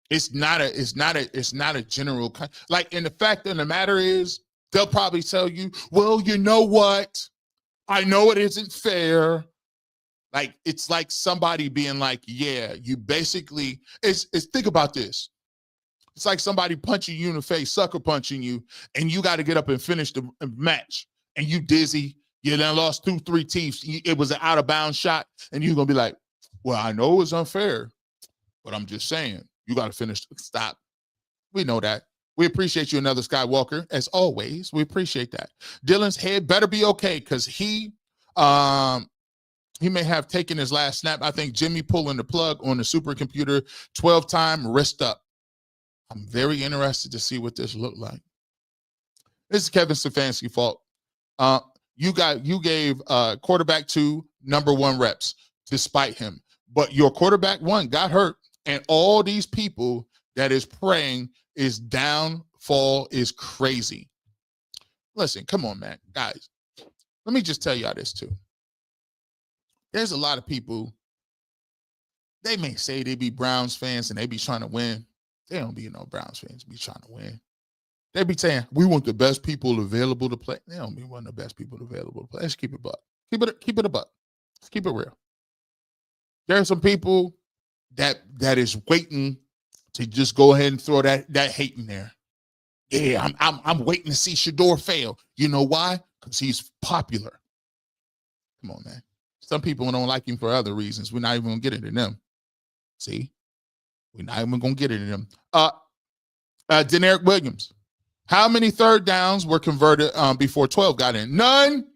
It's not a general, like, and the fact of the matter is they'll probably tell you, well, you know what? I know it isn't fair. Like, it's like somebody being like, yeah, you basically, it's think about this. It's like somebody punching you in the face, sucker punching you, and you got to get up and finish the match. And you dizzy, you then lost 2-3 teeth. It was an out of bounds shot. And you're going to be like, well, I know it was unfair, but I'm just saying, you got to finish. Stop. We know that. We appreciate you, another Skywalker. As always, we appreciate that. Dylan's head better be okay because he may have taken his last snap. I think Jimmy pulling the plug on the supercomputer, 12-time wrist up. I'm very interested to see what this looked like. This is Kevin Stafanski fault. You gave quarterback 2 number 1 reps despite him, but your quarterback 1 got hurt, and all these people that is praying his downfall is crazy. Listen, come on, man, guys. Let me just tell y'all this too. There's a lot of people. They may say they be Browns fans and they be trying to win. They don't be no Browns fans be trying to win. They be saying, we want the best people available to play. They don't be one of the best people available to play. Let's keep it buck. Keep it a buck. Let's keep it real. There are some people that is waiting to just go ahead and throw that hate in there. Yeah, I'm waiting to see Shador fail. You know why? Because he's popular. Come on, man. Some people don't like him for other reasons. We're not even going to get into them. See? We're not even going to get into them. Deneric Williams. How many third downs were converted before 12 got in? None.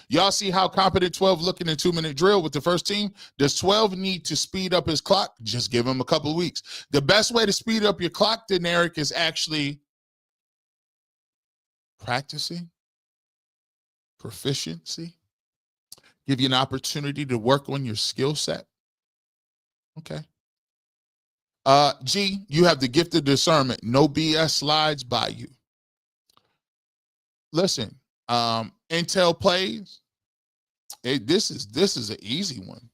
Y'all see how competent 12 looking in 2-minute drill with the first team? Does 12 need to speed up his clock? Just give him a couple of weeks. The best way to speed up your clock, Deneric, is actually practicing, proficiency, give you an opportunity to work on your skill set. Okay. G, you have the gift of discernment. No BS slides by you. Listen, Intel plays. This is an easy one.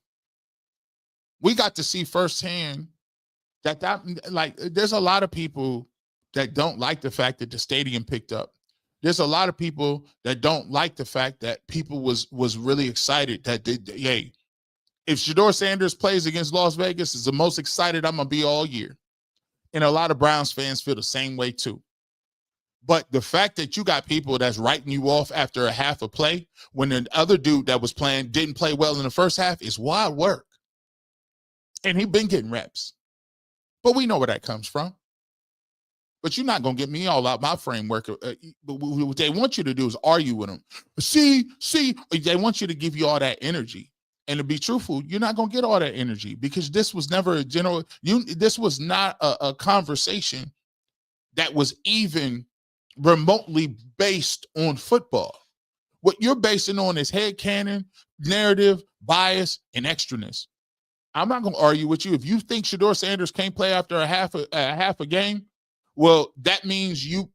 We got to see firsthand that like there's a lot of people that don't like the fact that the stadium picked up. There's a lot of people that don't like the fact that people was really excited that hey, if Shedeur Sanders plays against Las Vegas, is the most excited I'm gonna be all year. And a lot of Browns fans feel the same way too. But the fact that you got people that's writing you off after a half a play when the other dude that was playing didn't play well in the first half is wild work. And he's been getting reps. But we know where that comes from. But you're not going to get me all out my framework. What they want you to do is argue with them. See, they want you to give you all that energy. And to be truthful, you're not going to get all that energy because this was never a general, this was not a conversation that was even remotely based on football. What you're basing on is headcanon, narrative, bias, and extraness. I'm not going to argue with you. If you think Shedeur Sanders can't play after a half a game, well, that means you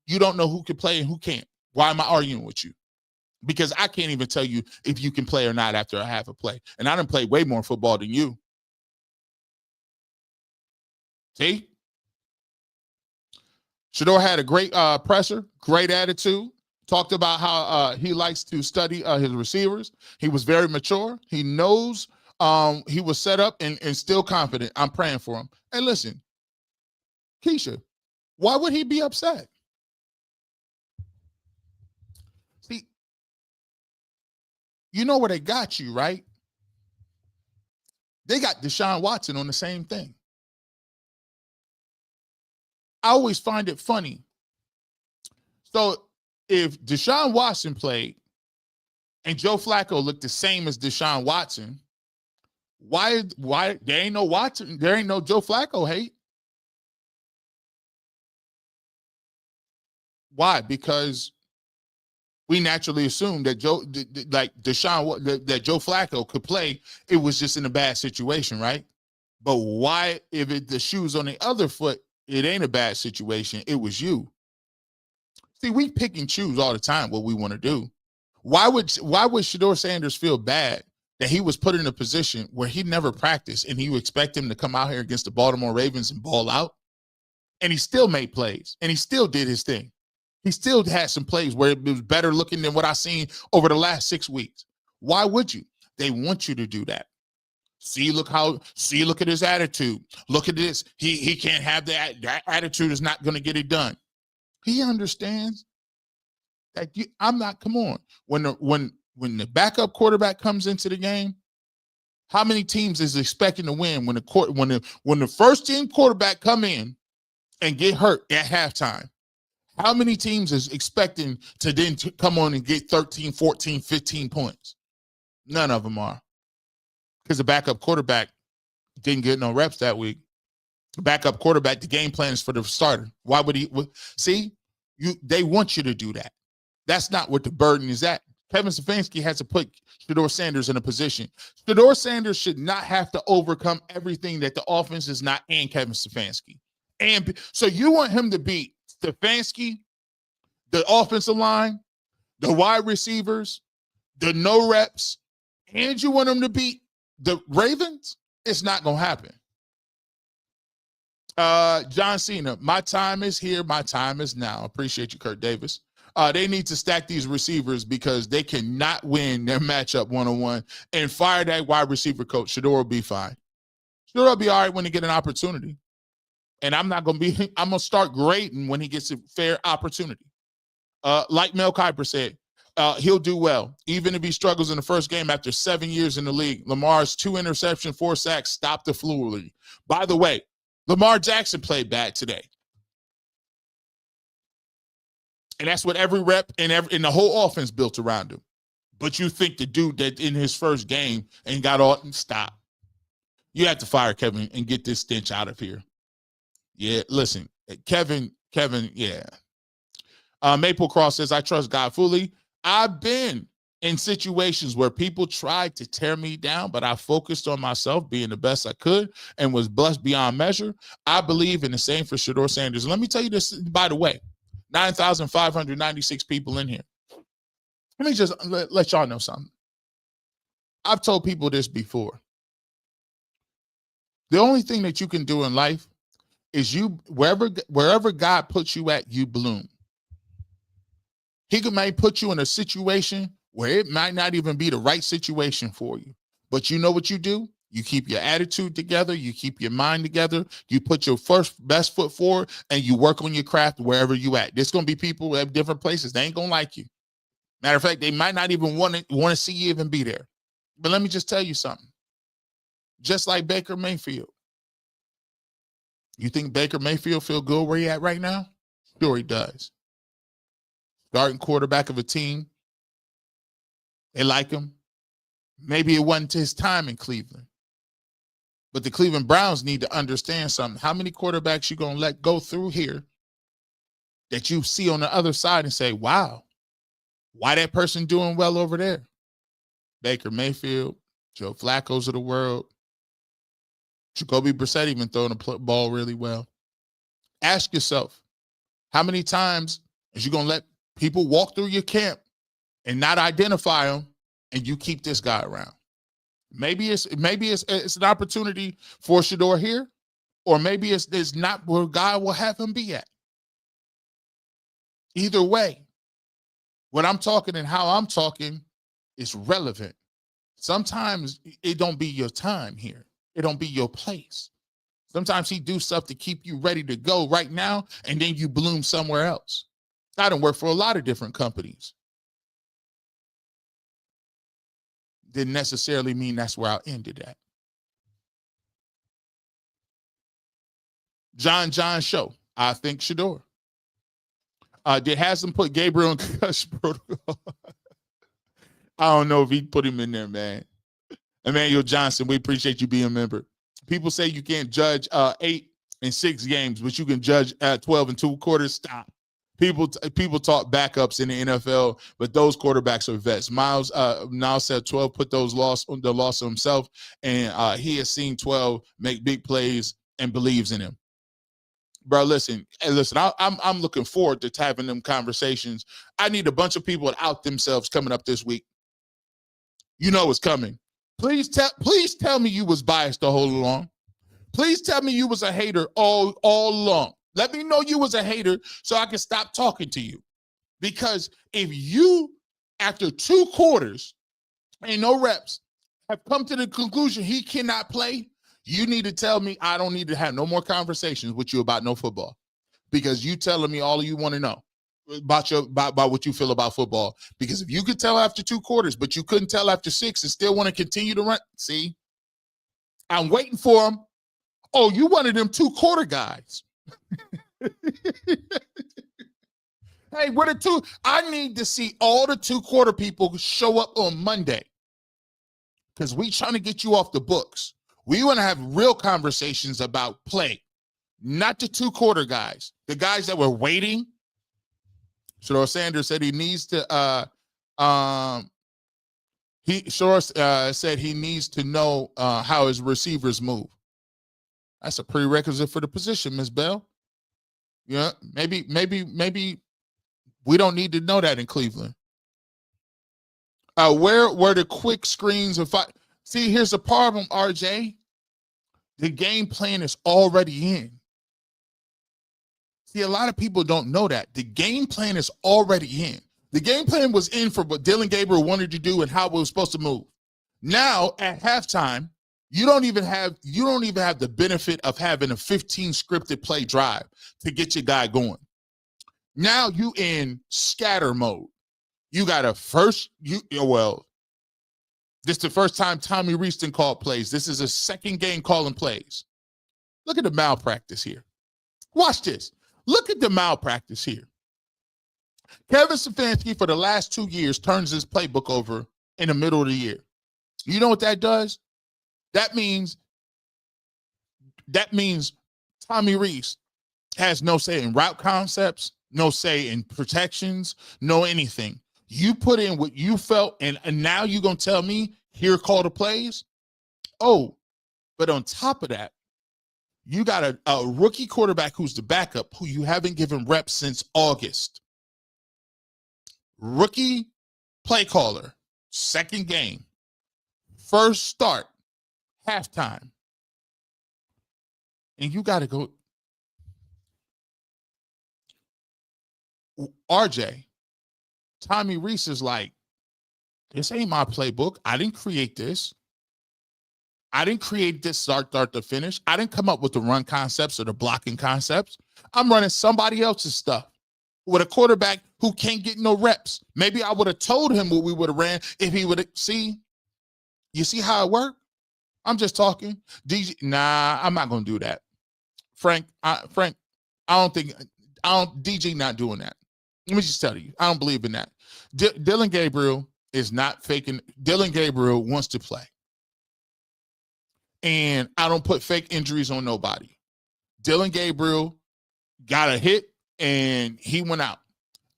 don't know who can play and who can't. Why am I arguing with you? Because I can't even tell you if you can play or not after a half a play. And I done played way more football than you. See? Shedeur had a great presser, great attitude. Talked about how he likes to study his receivers. He was very mature. He knows he was set up and still confident. I'm praying for him. And listen, Keisha, why would he be upset? See, you know where they got you, right? They got Deshaun Watson on the same thing. I always find it funny. So if Deshaun Watson played and Joe Flacco looked the same as Deshaun Watson, why there ain't no Watson, there ain't no Joe Flacco hate? Why? Because we naturally assume that Joe Flacco could play. It was just in a bad situation, right? But why, if the shoe's on the other foot, it ain't a bad situation. It was you. See, we pick and choose all the time what we want to do. Why would Shedeur Sanders feel bad that he was put in a position where he never practiced and you expect him to come out here against the Baltimore Ravens and ball out? And he still made plays and he still did his thing. He still had some plays where it was better looking than what I've seen over the last 6 weeks. Why would you? They want you to do that. Look at his attitude. Look at this. He can't have that attitude is not going to get it done. He understands that come on. When the backup quarterback comes into the game, how many teams is expecting to win when the first team quarterback come in and get hurt at halftime? How many teams is expecting to then come on and get 13, 14, 15 points? None of them are. Because the backup quarterback didn't get no reps that week. The backup quarterback, the game plan is for the starter. Why would he? See, they want you to do that. That's not what the burden is at. Kevin Stafanski has to put Shedeur Sanders in a position. Shedeur Sanders should not have to overcome everything that the offense is not and Kevin Stafanski. And so you want him to beat Stafanski, the offensive line, the wide receivers, the no reps, and you want him to beat the Ravens? It's not going to happen. John Cena, my time is here. My time is now. Appreciate you, Kurt Davis. They need to stack these receivers because they cannot win their matchup one-on-one and fire that wide receiver coach. Shador will be fine. Shador will be all right when they get an opportunity. And I'm going to start grading when he gets a fair opportunity. Like Mel Kiper said, he'll do well, even if he struggles in the first game after 7 years in the league. Lamar's 2 interceptions, 4 sacks stopped the fluidly. By the way, Lamar Jackson played bad today. And that's what every rep and the whole offense built around him. But you think the dude that in his first game and got all stop. You have to fire Kevin and get this stench out of here. Yeah, listen, Kevin, yeah. Maple Cross says, I trust God fully. I've been in situations where people tried to tear me down, but I focused on myself being the best I could and was blessed beyond measure. I believe in the same for Shedeur Sanders. And let me tell you this, by the way, 9,596 people in here. Let me just let y'all know something. I've told people this before. The only thing that you can do in life is wherever God puts you at, you bloom. He might put you in a situation where it might not even be the right situation for you. But you know what you do? You keep your attitude together. You keep your mind together. You put your best foot forward, and you work on your craft wherever you at. There's going to be people at different places. They ain't going to like you. Matter of fact, they might not even want to see you even be there. But let me just tell you something. Just like Baker Mayfield. You think Baker Mayfield feel good where he at right now? Sure he does. Starting quarterback of a team. They like him. Maybe it wasn't his time in Cleveland. But the Cleveland Browns need to understand something. How many quarterbacks you going to let go through here that you see on the other side and say, wow, why that person doing well over there? Baker Mayfield, Joe Flacco's of the world. Jacoby Brissett even throwing the ball really well. Ask yourself, how many times is you going to let people walk through your camp and not identify them, and you keep this guy around? Maybe it's an opportunity for Shador here. or maybe it's not where God will have him be at. Either way, what I'm talking and how I'm talking is relevant. Sometimes it don't be your time here. It don't be your place. Sometimes he do stuff to keep you ready to go right now, and then you bloom somewhere else. I done worked for a lot of different companies. Didn't necessarily mean that's where I ended at. John show. I think Shedeur. Did Haslam put Gabriel in concussion protocol? I don't know if he put him in there, man. Emmanuel Johnson, we appreciate you being a member. People say you can't judge 8 and 6 games, but you can judge 12 and 2 quarters. Stop. People talk backups in the NFL, but those quarterbacks are vets. Miles now said 12 put the loss on himself, and he has seen 12 make big plays and believes in him. Bro, listen. I'm looking forward to having them conversations. I need a bunch of people to out themselves coming up this week. You know it's coming. Please tell me you was biased the whole along. Please tell me you was a hater all along. Let me know you was a hater so I can stop talking to you. Because if you, after 2 quarters and no reps, have come to the conclusion he cannot play, you need to tell me I don't need to have no more conversations with you about no football. Because you telling me all you want to know about what you feel about football. Because if you could tell after 2 quarters, but you couldn't tell after 6 and still want to continue to run, see, I'm waiting for him. Oh, you one of them 2-quarter guys. Hey, what are 2? I need to see all the 2-quarter people show up on Monday. Because we trying to get you off the books. We want to have real conversations about play. Not the 2-quarter guys. The guys that were waiting. Shedeur Sanders said he needs to said he needs to know how his receivers move. That's a prerequisite for the position, Ms. Bell. Yeah, maybe we don't need to know that in Cleveland. Where were the quick screens of see, here's the problem, RJ. The game plan is already in. See, a lot of people don't know that. The game plan is already in. The game plan was in for what Dillon Gabriel wanted to do and how we were supposed to move. Now, at halftime, you don't even have the benefit of having a 15 scripted play drive to get your guy going. Now you in scatter mode. You got this is the first time Tommy Reeston called plays. This is a second game calling plays. Look at the malpractice here. Watch this. Look at the malpractice here. Kevin Stafanski, for the last 2 years, turns his playbook over in the middle of the year. You know what that does? That means Tommy Rees has no say in route concepts, no say in protections, no anything. You put in what you felt, and now you're going to tell me, here, call the plays? Oh, but on top of that, you got a rookie quarterback who's the backup, who you haven't given reps since August. Rookie play caller, second game, first start, halftime. And you got to go. RJ, Tommy Rees is like, this ain't my playbook. I didn't create this. I didn't create this start to finish. I didn't come up with the run concepts or the blocking concepts. I'm running somebody else's stuff with a quarterback who can't get no reps. Maybe I would have told him what we would have ran if he would have. See, you see how it worked? I'm just talking. Nah, I'm not going to do that. Frank, DG not doing that. Let me just tell you, I don't believe in that. Dillon Gabriel is not faking. Dillon Gabriel wants to play. And I don't put fake injuries on nobody. Dillon Gabriel got a hit and he went out.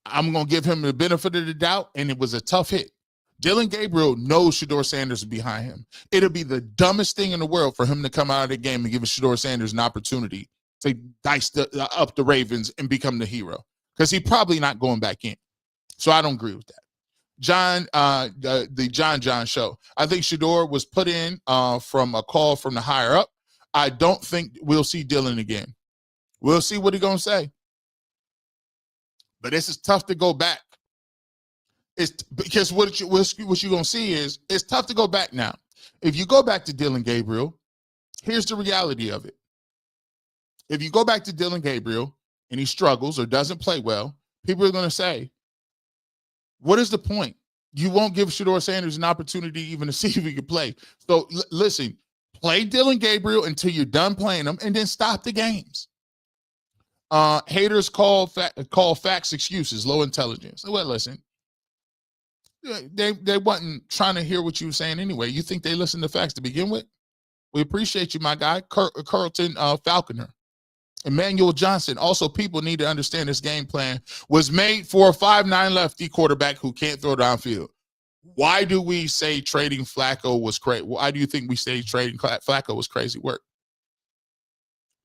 I'm going to give him the benefit of the doubt, and it was a tough hit. Dillon Gabriel knows Shedeur Sanders is behind him. It'll be the dumbest thing in the world for him to come out of the game and give Shedeur Sanders an opportunity to dice up the Ravens and become the hero, because he's probably not going back in. So I don't agree with that. The John show. I think Shador was put in from a call from the higher up. I don't think we'll see Dylan again. We'll see what he's going to say. But this is tough to go back. It's because what you're going to see is it's tough to go back now. If you go back to Dylan Gabriel, here's the reality of it. If you go back to Dylan Gabriel and he struggles or doesn't play well, people are going to say, what is the point? You won't give Shedeur Sanders an opportunity even to see if he can play. So listen, play Dylan Gabriel until you're done playing him and then stop the games. Haters call facts excuses, low intelligence. Well, listen, they wasn't trying to hear what you were saying anyway. You think they listened to facts to begin with? We appreciate you, my guy. Carlton Falconer. Emmanuel Johnson. Also, people need to understand this game plan was made for a 5'9" lefty quarterback who can't throw downfield. Why do we say trading Flacco was crazy? Why do you think we say trading Flacco was crazy work?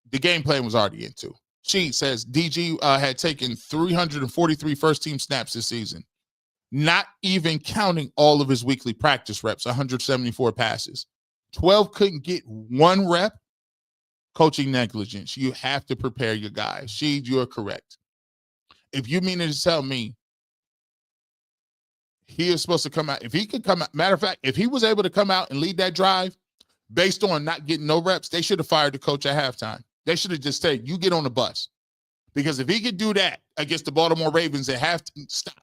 The game plan was already into. She says DG had taken 343 first-team snaps this season, not even counting all of his weekly practice reps, 174 passes. 12 couldn't get one rep. Coaching negligence. You have to prepare your guys. You're correct. If you mean to tell me he is supposed to come out, if he could come out, matter of fact, if he was able to come out and lead that drive based on not getting no reps, they should have fired the coach at halftime. They should have just said, you get on the bus. Because if he could do that against the Baltimore Ravens at halftime, stop.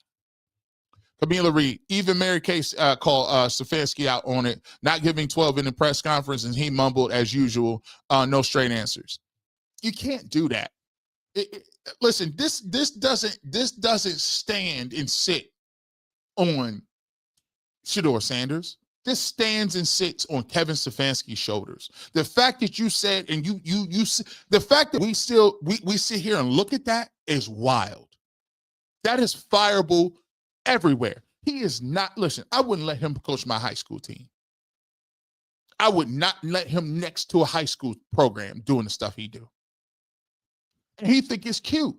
Camila Reed, even Mary Kay called Stafanski out on it, not giving 12 in the press conference, and he mumbled as usual, no straight answers. You can't do that. Listen, this doesn't stand and sit on Shedeur Sanders. This stands and sits on Kevin Stefanski's shoulders. The fact that you said, and the fact that we sit here and look at that is wild. That is fireable everywhere. He is not, listen, I wouldn't let him coach my high school team. I would not let him next to a high school program doing the stuff he do. And he think it's cute.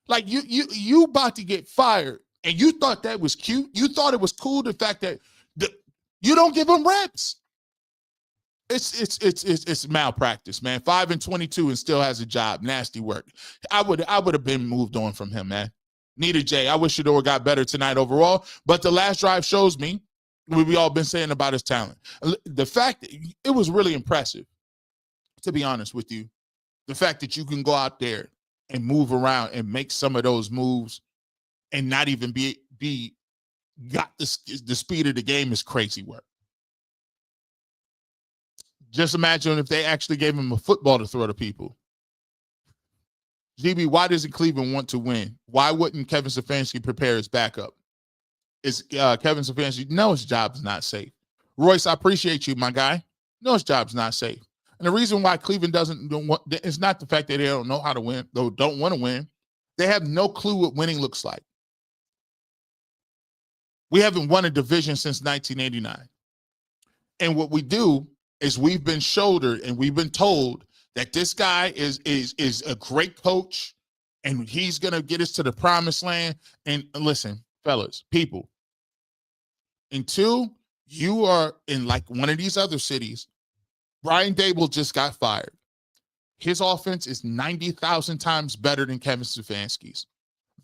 Like you about to get fired and you thought that was cute. You thought it was cool, the fact that you don't give him reps. It's malpractice, man. 5-22 and still has a job. Nasty work. I would have been moved on from him, man. Nita J, I wish Shador got better tonight overall, but the last drive shows me what we all been saying about his talent. The fact that it was really impressive, to be honest with you. The fact that you can go out there and move around and make some of those moves and not even got the speed of the game is crazy work. Just imagine if they actually gave him a football to throw to people. GB, why doesn't Cleveland want to win? Why wouldn't Kevin Stefanski prepare his backup? Is Kevin Stefanski? No, his job's not safe. Royce, I appreciate you, my guy. No, his job's not safe. And the reason why Cleveland don't want, it's not the fact that they don't know how to win, though don't want to win. They have no clue what winning looks like. We haven't won a division since 1989. And what we do is we've been shouldered and we've been told that this guy is a great coach and he's going to get us to the promised land. And listen, fellas, people, until you are in like one of these other cities, Brian Dable just got fired. His offense is 90,000 times better than Kevin Stefanski's.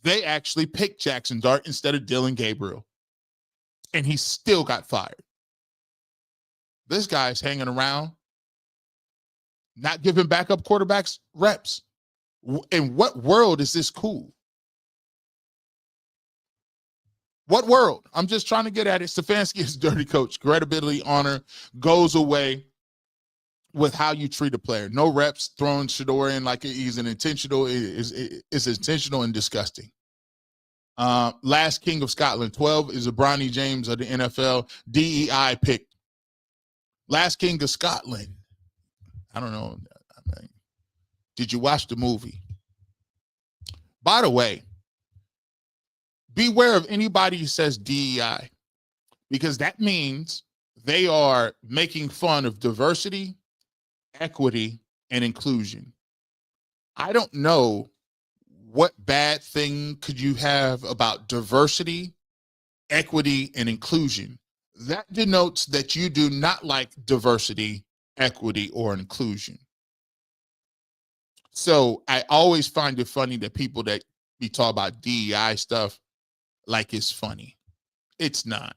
They actually picked Jackson Dart instead of Dylan Gabriel. And he still got fired. This guy's hanging around, not giving backup quarterbacks reps. In what world is this cool? What world? I'm just trying to get at it. Stefanski is a dirty coach. Credibility, honor goes away with how you treat a player. No reps, throwing Shador in like he's an intentional, is intentional and disgusting. Last King of Scotland, 12 is a Bronny James of the NFL. DEI picked. Last King of Scotland. I don't know. I mean, did you watch the movie? By the way, beware of anybody who says DEI, because that means they are making fun of diversity, equity, and inclusion. I don't know what bad thing could you have about diversity, equity, and inclusion. That denotes that you do not like diversity, equity or inclusion. So I always find it funny that people that be talk about DEI stuff like it's funny. It's not.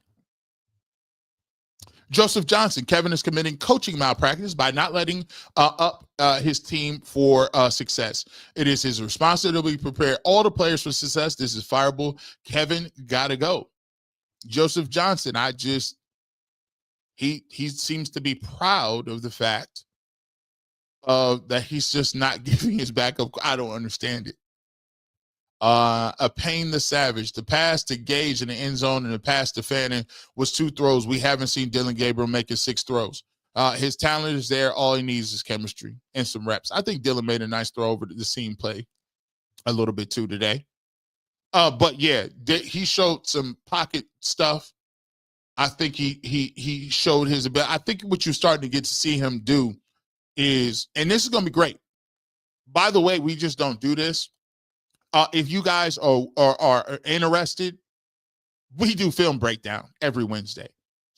Joseph Johnson, Kevin is committing coaching malpractice by not letting up his team for success. It is his responsibility to prepare all the players for success. This is fireable. Kevin gotta go. Joseph Johnson, he seems to be proud of the fact that he's just not giving his backup. I don't understand it. A Payne the Savage, the pass to Gage in the end zone and the pass to Fannin was 2 throws. We haven't seen Dylan Gabriel making 6 throws. His talent is there. All he needs is chemistry and some reps. I think Dylan made a nice throw over the seam play a little bit too today. But yeah, he showed some pocket stuff. I think he showed his ability. I think what you're starting to get to see him do is, and this is going to be great. By the way, we just don't do this. If you guys are interested, we do film breakdown every Wednesday.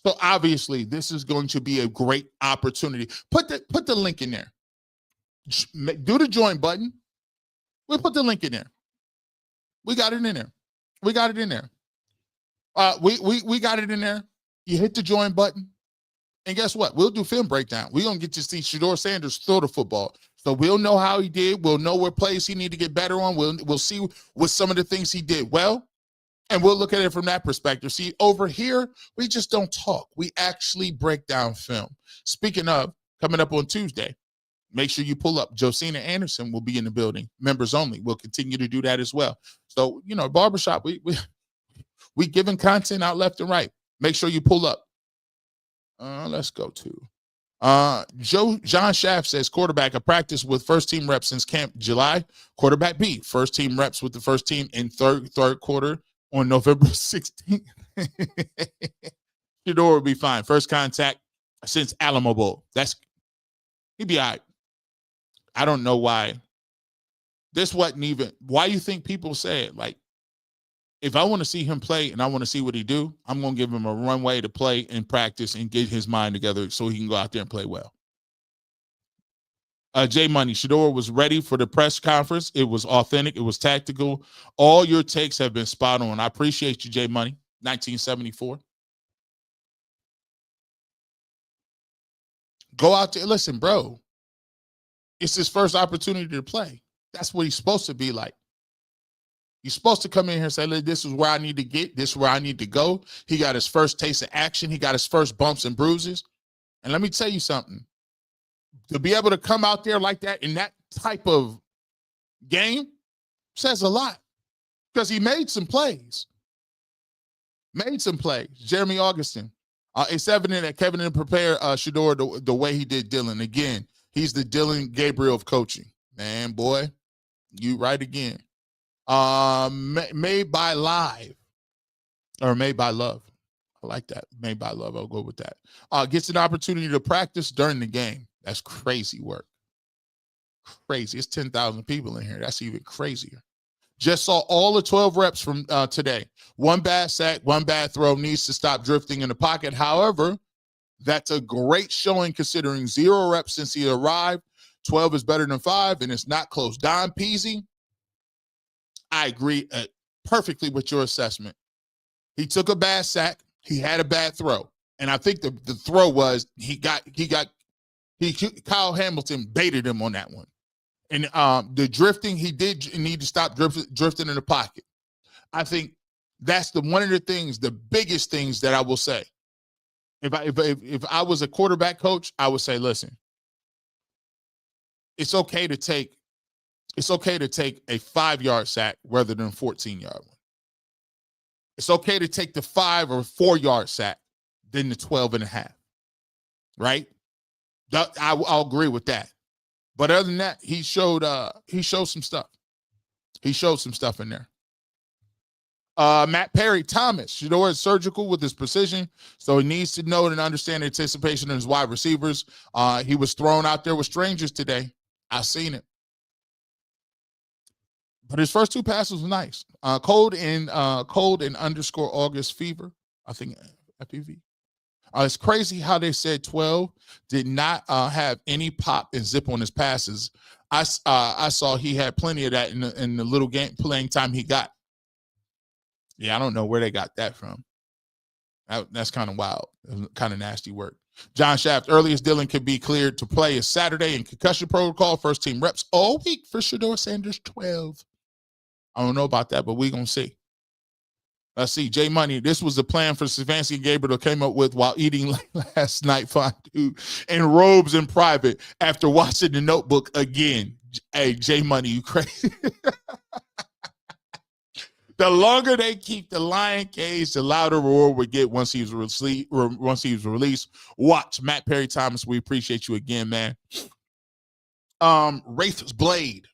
So obviously, this is going to be a great opportunity. Put the link in there. Do the join button. We'll put the link in there. We got it in there. We got it in there. We got it in there. You hit the join button. And guess what? We'll do film breakdown. We're going to get to see Shedeur Sanders throw the football. So we'll know how he did. We'll know what plays he need to get better on. We'll see what some of the things he did well. And we'll look at it from that perspective. See, over here, we just don't talk. We actually break down film. Speaking of, coming up on Tuesday, make sure you pull up. Josina Anderson will be in the building. Members only. We'll continue to do that as well. So, barbershop, we giving content out left and right. Make sure you pull up. Let's go to John Schaff says quarterback a practice with first team reps since camp July. Quarterback B, first team reps with the first team in third quarter on November 16th. Shedeur will be fine. First contact since Alamo Bowl. He'd be all right. I don't know why. This wasn't even why you think people say it. Like, if I want to see him play and I want to see what he do, I'm going to give him a runway to play and practice and get his mind together so he can go out there and play well. J Money, Shedeur was ready for the press conference. It was authentic. It was tactical. All your takes have been spot on. I appreciate you, J Money, 1974. Go out there. Listen, bro, it's his first opportunity to play. That's what he's supposed to be like. You're supposed to come in here and say, look, this is where I need to get. This is where I need to go. He got his first taste of action. He got his first bumps and bruises. And let me tell you something. To be able to come out there like that in that type of game says a lot because he made some plays. Jeremy Augustin. It's evident that Kevin didn't prepare Shedeur the way he did Dylan. Again, he's the Dylan Gabriel of coaching. Man, boy, you right again. Made by Live or Made by Love. I like that. Made by Love. I'll go with that. Gets an opportunity to practice during the game. That's crazy work. Crazy. It's 10,000 people in here. That's even crazier. Just saw all the 12 reps from today. One bad sack, one bad throw, needs to stop drifting in the pocket. However, that's a great showing considering 0 reps since he arrived. 12 is better than 5, and it's not close. Don Peasy, I agree perfectly with your assessment. He took a bad sack. He had a bad throw. And I think the throw was Kyle Hamilton baited him on that one. And the drifting, he did need to stop drifting in the pocket. I think that's one of the things, the biggest things that I will say. If I was a quarterback coach, I would say, listen, it's okay to take a 5-yard sack rather than a 14-yard one. It's okay to take the 5 or 4-yard sack than the 12.5. Right? I'll agree with that. But other than that, he showed some stuff. He showed some stuff in there. Matt Perry, Thomas, Shedeur is surgical with his precision, so he needs to know and understand the anticipation of his wide receivers. He was thrown out there with strangers today. I've seen it. But his first 2 passes were nice. Cold and _ August fever, I think FPV. It's crazy how they said 12 did not have any pop and zip on his passes. I saw he had plenty of that in the little game playing time he got. Yeah, I don't know where they got that from. That's kind of wild, kind of nasty work. John Shaft, earliest Dylan could be cleared to play is Saturday in concussion protocol. First team reps all week for Shedeur Sanders, 12. I don't know about that, but we're going to see. Let's see. J Money, this was the plan for Stafanski and Gabriel came up with while eating last night fondue in robes in private after watching The Notebook again. Hey, J Money, you crazy. The longer they keep the lion caged, the louder roar we get once he's released. Watch Matt Perry Thomas. We appreciate you again, man. Wraith's Blade.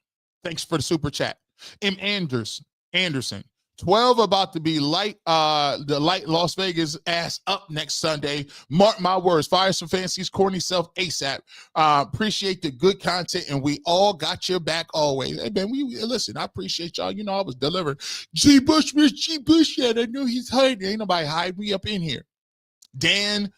Thanks for the super chat. M. Anderson. 12 about to be light Las Vegas ass up next Sunday. Mark my words. Fire Stafanski's corny self ASAP. Appreciate the good content, and we all got your back always. Hey, man, listen, I appreciate y'all. You know, I was delivering. G. Bush, where's G. Bush at? I know he's hiding. Ain't nobody hide me up in here. Dan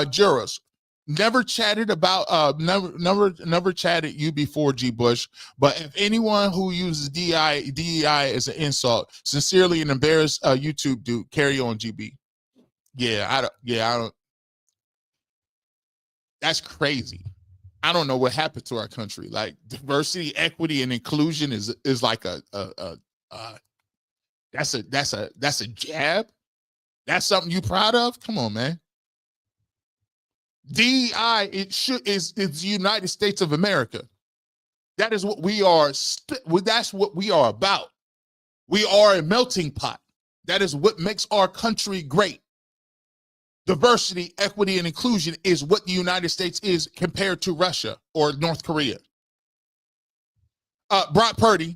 Juras. Never chatted about never chatted you before, G. Bush. But if anyone who uses DEI as an insult, sincerely and embarrassed YouTube dude, carry on, GB. I don't. That's crazy. I don't know what happened to our country. Like diversity, equity, and inclusion is like that's a jab. That's something you proud of? Come on, man. DEI is the United States of America. That is what we are. That's what we are about. We are a melting pot. That is what makes our country great. Diversity, equity, and inclusion is what the United States is compared to Russia or North Korea. Brock Purdy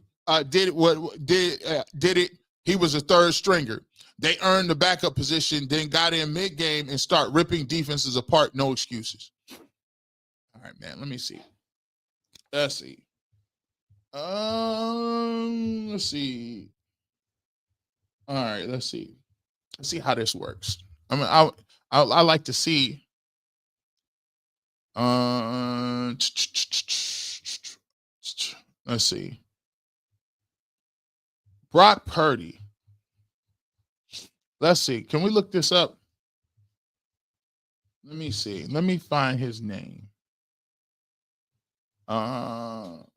did it. He was a third stringer. They earned the backup position, then got in mid-game and start ripping defenses apart. No excuses. All right, man. Let me see. Let's see. Let's see. All right, let's see. Let's see how this works. I mean, I like to see. Let's see. Brock Purdy. Let's see. Can we look this up? Let me see. Let me find his name. Brock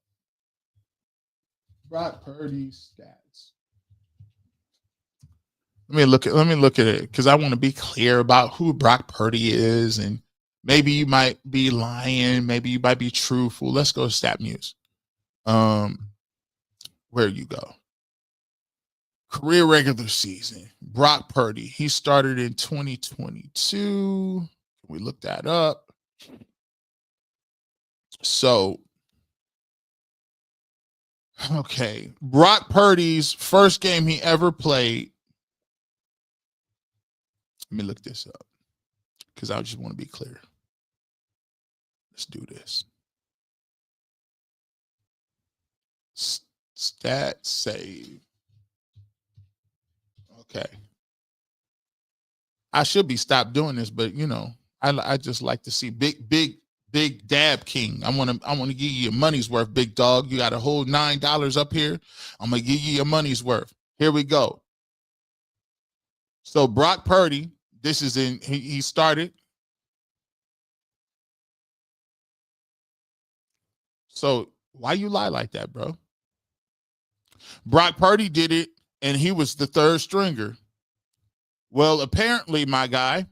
Purdy's stats. Let me look at it because I want to be clear about who Brock Purdy is, and maybe you might be lying, maybe you might be truthful. Let's go to Stat Muse. Where you go? Career regular season. Brock Purdy. He started in 2022. We looked that up. So, okay. Brock Purdy's first game he ever played. Let me look this up because I just want to be clear. Let's do this. Stat save. Okay. I should be stopped doing this, but you know, I just like to see big dab king. I want to give you your money's worth, big dog. You got a whole $9 up here. I'm gonna give you your money's worth. Here we go. So Brock Purdy, this is he started. So why you lie like that, bro? Brock Purdy did it, and he was the third stringer. Well, apparently, my guy,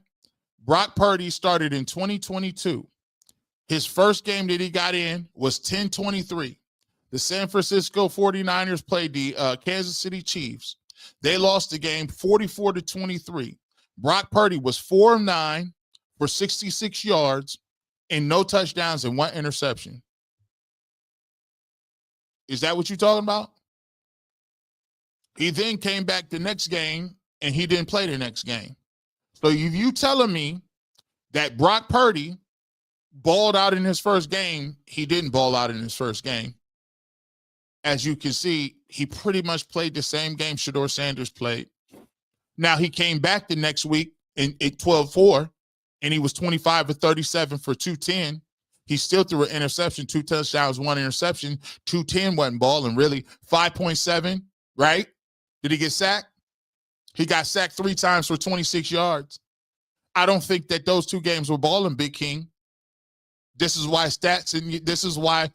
Brock Purdy started in 2022. His first game that he got in was 10-23. The San Francisco 49ers played the Kansas City Chiefs. They lost the game 44-23. Brock Purdy was 4-9 for 66 yards and no touchdowns and one interception. Is that what you're talking about? He then came back the next game, and he didn't play the next game. So you telling me that Brock Purdy balled out in his first game? He didn't ball out in his first game. As you can see, he pretty much played the same game Shedeur Sanders played. Now, he came back the next week at 12-4, and he was 25 or 37 for 210. He still threw an interception, 2 touchdowns, 1 interception. 210 wasn't balling really. 5.7, right? Did he get sacked? He got sacked 3 times for 26 yards. I don't think that those 2 games were balling, Big King. This is why stats and this is why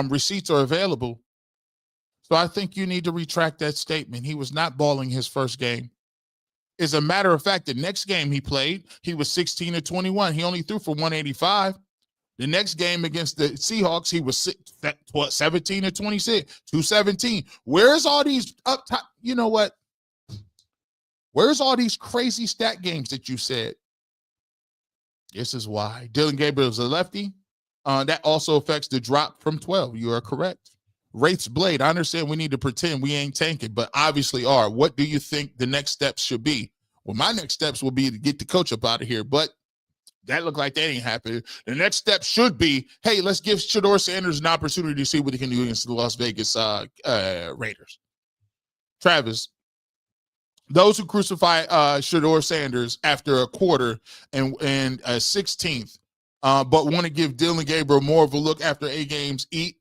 receipts are available. So I think you need to retract that statement. He was not balling his first game. As a matter of fact, the next game he played, he was 16 to 21. He only threw for 185. The next game against the Seahawks, he was 17 to 26, 217. Where's all these up top? You know what? Where's all these crazy stat games that you said? This is why. Dillon Gabriel is a lefty. That also affects the drop from 12. You are correct. Wraith's Blade, I understand we need to pretend we ain't tanking, but obviously are. What do you think the next steps should be? Well, my next steps will be to get the coach up out of here, but that looked like that ain't happening. The next step should be, hey, let's give Shedeur Sanders an opportunity to see what he can do against the Las Vegas Raiders. Travis, those who crucify Shedeur Sanders after a quarter and a 16th, but want to give Dillon Gabriel more of a look after 8 games, eat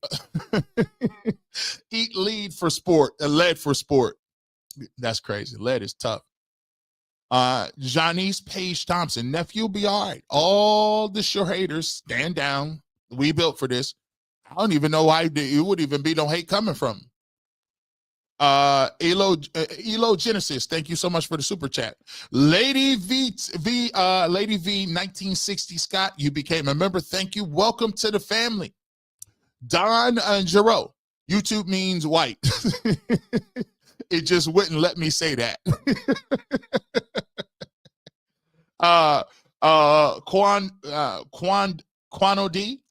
lead for sport, lead for sport. That's crazy. Lead is tough. Janice Page Thompson, nephew, be all right. All the sure haters, stand down. We built for this. I don't even know why it would even be no hate coming from. Elo Genesis, thank you so much for the super chat. Lady V 1960 Scott, you became a member. Thank you. Welcome to the family. Don Giroux, YouTube means white. It just wouldn't let me say that. Quano D,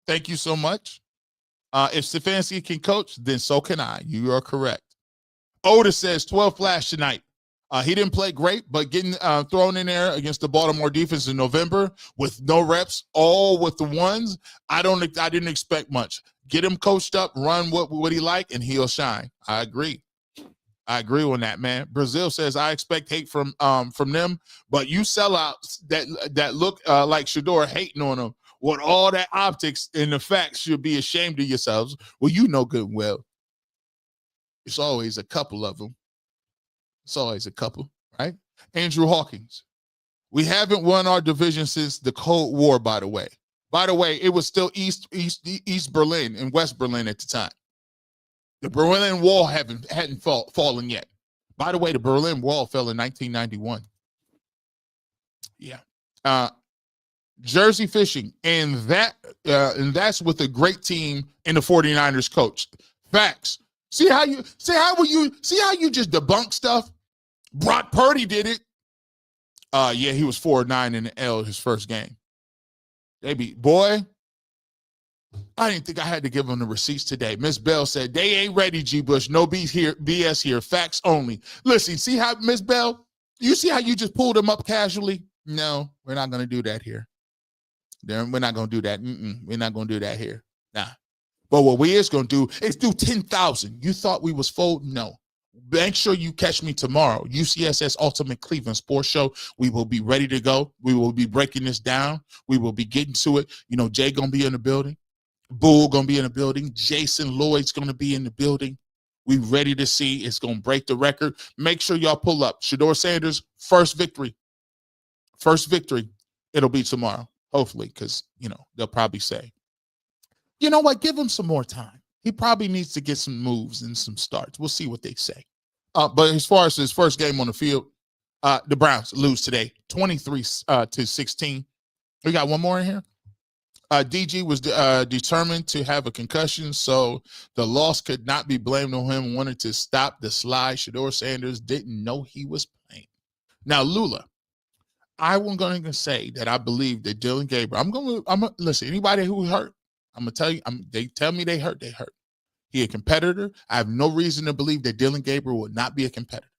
thank you so much. If Stafanski can coach, then so can I. You are correct. Otis says 12 flash tonight. He didn't play great, but getting thrown in there against the Baltimore defense in November with no reps, all with the ones, I didn't expect much. Get him coached up, run what he like, and he'll shine. I agree on that, man. Brazil says I expect hate from them, but you sellouts that look like Shador hating on them with all that optics and the facts should be ashamed of yourselves. Well, you know good and well. It's always a couple of them. It's always a couple, right? Andrew Hawkins. We haven't won our division since the Cold War, by the way. By the way, it was still East Berlin and West Berlin at the time. The Berlin Wall hadn't fallen yet. By the way, the Berlin Wall fell in 1991. Yeah. Jersey Fishing, and that's with a great team in the 49ers coach. Facts. See how you just debunk stuff? Brock Purdy did it. Yeah, he was 4-9 in the L his first game. Boy, I didn't think I had to give them the receipts today. Miss Bell said, they ain't ready, G. Bush. No BS here. Facts only. Listen, see how, Miss Bell, you see how you just pulled them up casually? No, we're not going to do that here. We're not going to do that. We're not going to do that here. Nah. But what we is going to do is do 10,000. You thought we was folding? No. Make sure you catch me tomorrow. UCSS Ultimate Cleveland Sports Show. We will be ready to go. We will be breaking this down. We will be getting to it. You know, Jay going to be in the building. Bull going to be in the building. Jason Lloyd's going to be in the building. We ready to see. It's going to break the record. Make sure y'all pull up. Shedeur Sanders, first victory. It'll be tomorrow, hopefully, because, you know, they'll probably say, you know what, give him some more time. He probably needs to get some moves and some starts. We'll see what they say. But as far as his first game on the field, the Browns lose today, 23-16. We got one more in here. DG was determined to have a concussion, so the loss could not be blamed on him. Wanted to stop the slide. Shedeur Sanders didn't know he was playing. Now, Lula, I was going to say that I believe that Dillon Gabriel, I'm going to listen, anybody who hurt, I'm going to tell you, they tell me they hurt. He a competitor. I have no reason to believe that Dillon Gabriel will not be a competitor.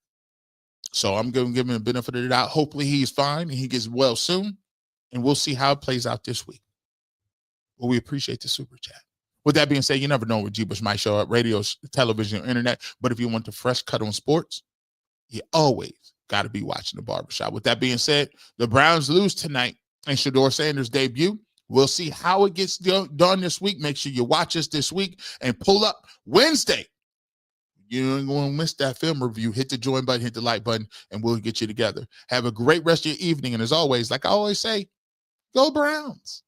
So I'm going to give him the benefit of the doubt. Hopefully he's fine and he gets well soon, and we'll see how it plays out this week. Well, we appreciate the super chat. With that being said, you never know where G. Bush might show up, radio, television, or internet. But if you want the fresh cut on sports, you always got to be watching the barbershop. With that being said, the Browns lose tonight in Shedeur Sanders' debut. We'll see how it gets done this week. Make sure you watch us this week and pull up Wednesday. You ain't going to miss that film review. Hit the join button, hit the like button, and we'll get you together. Have a great rest of your evening. And as always, like I always say, go Browns.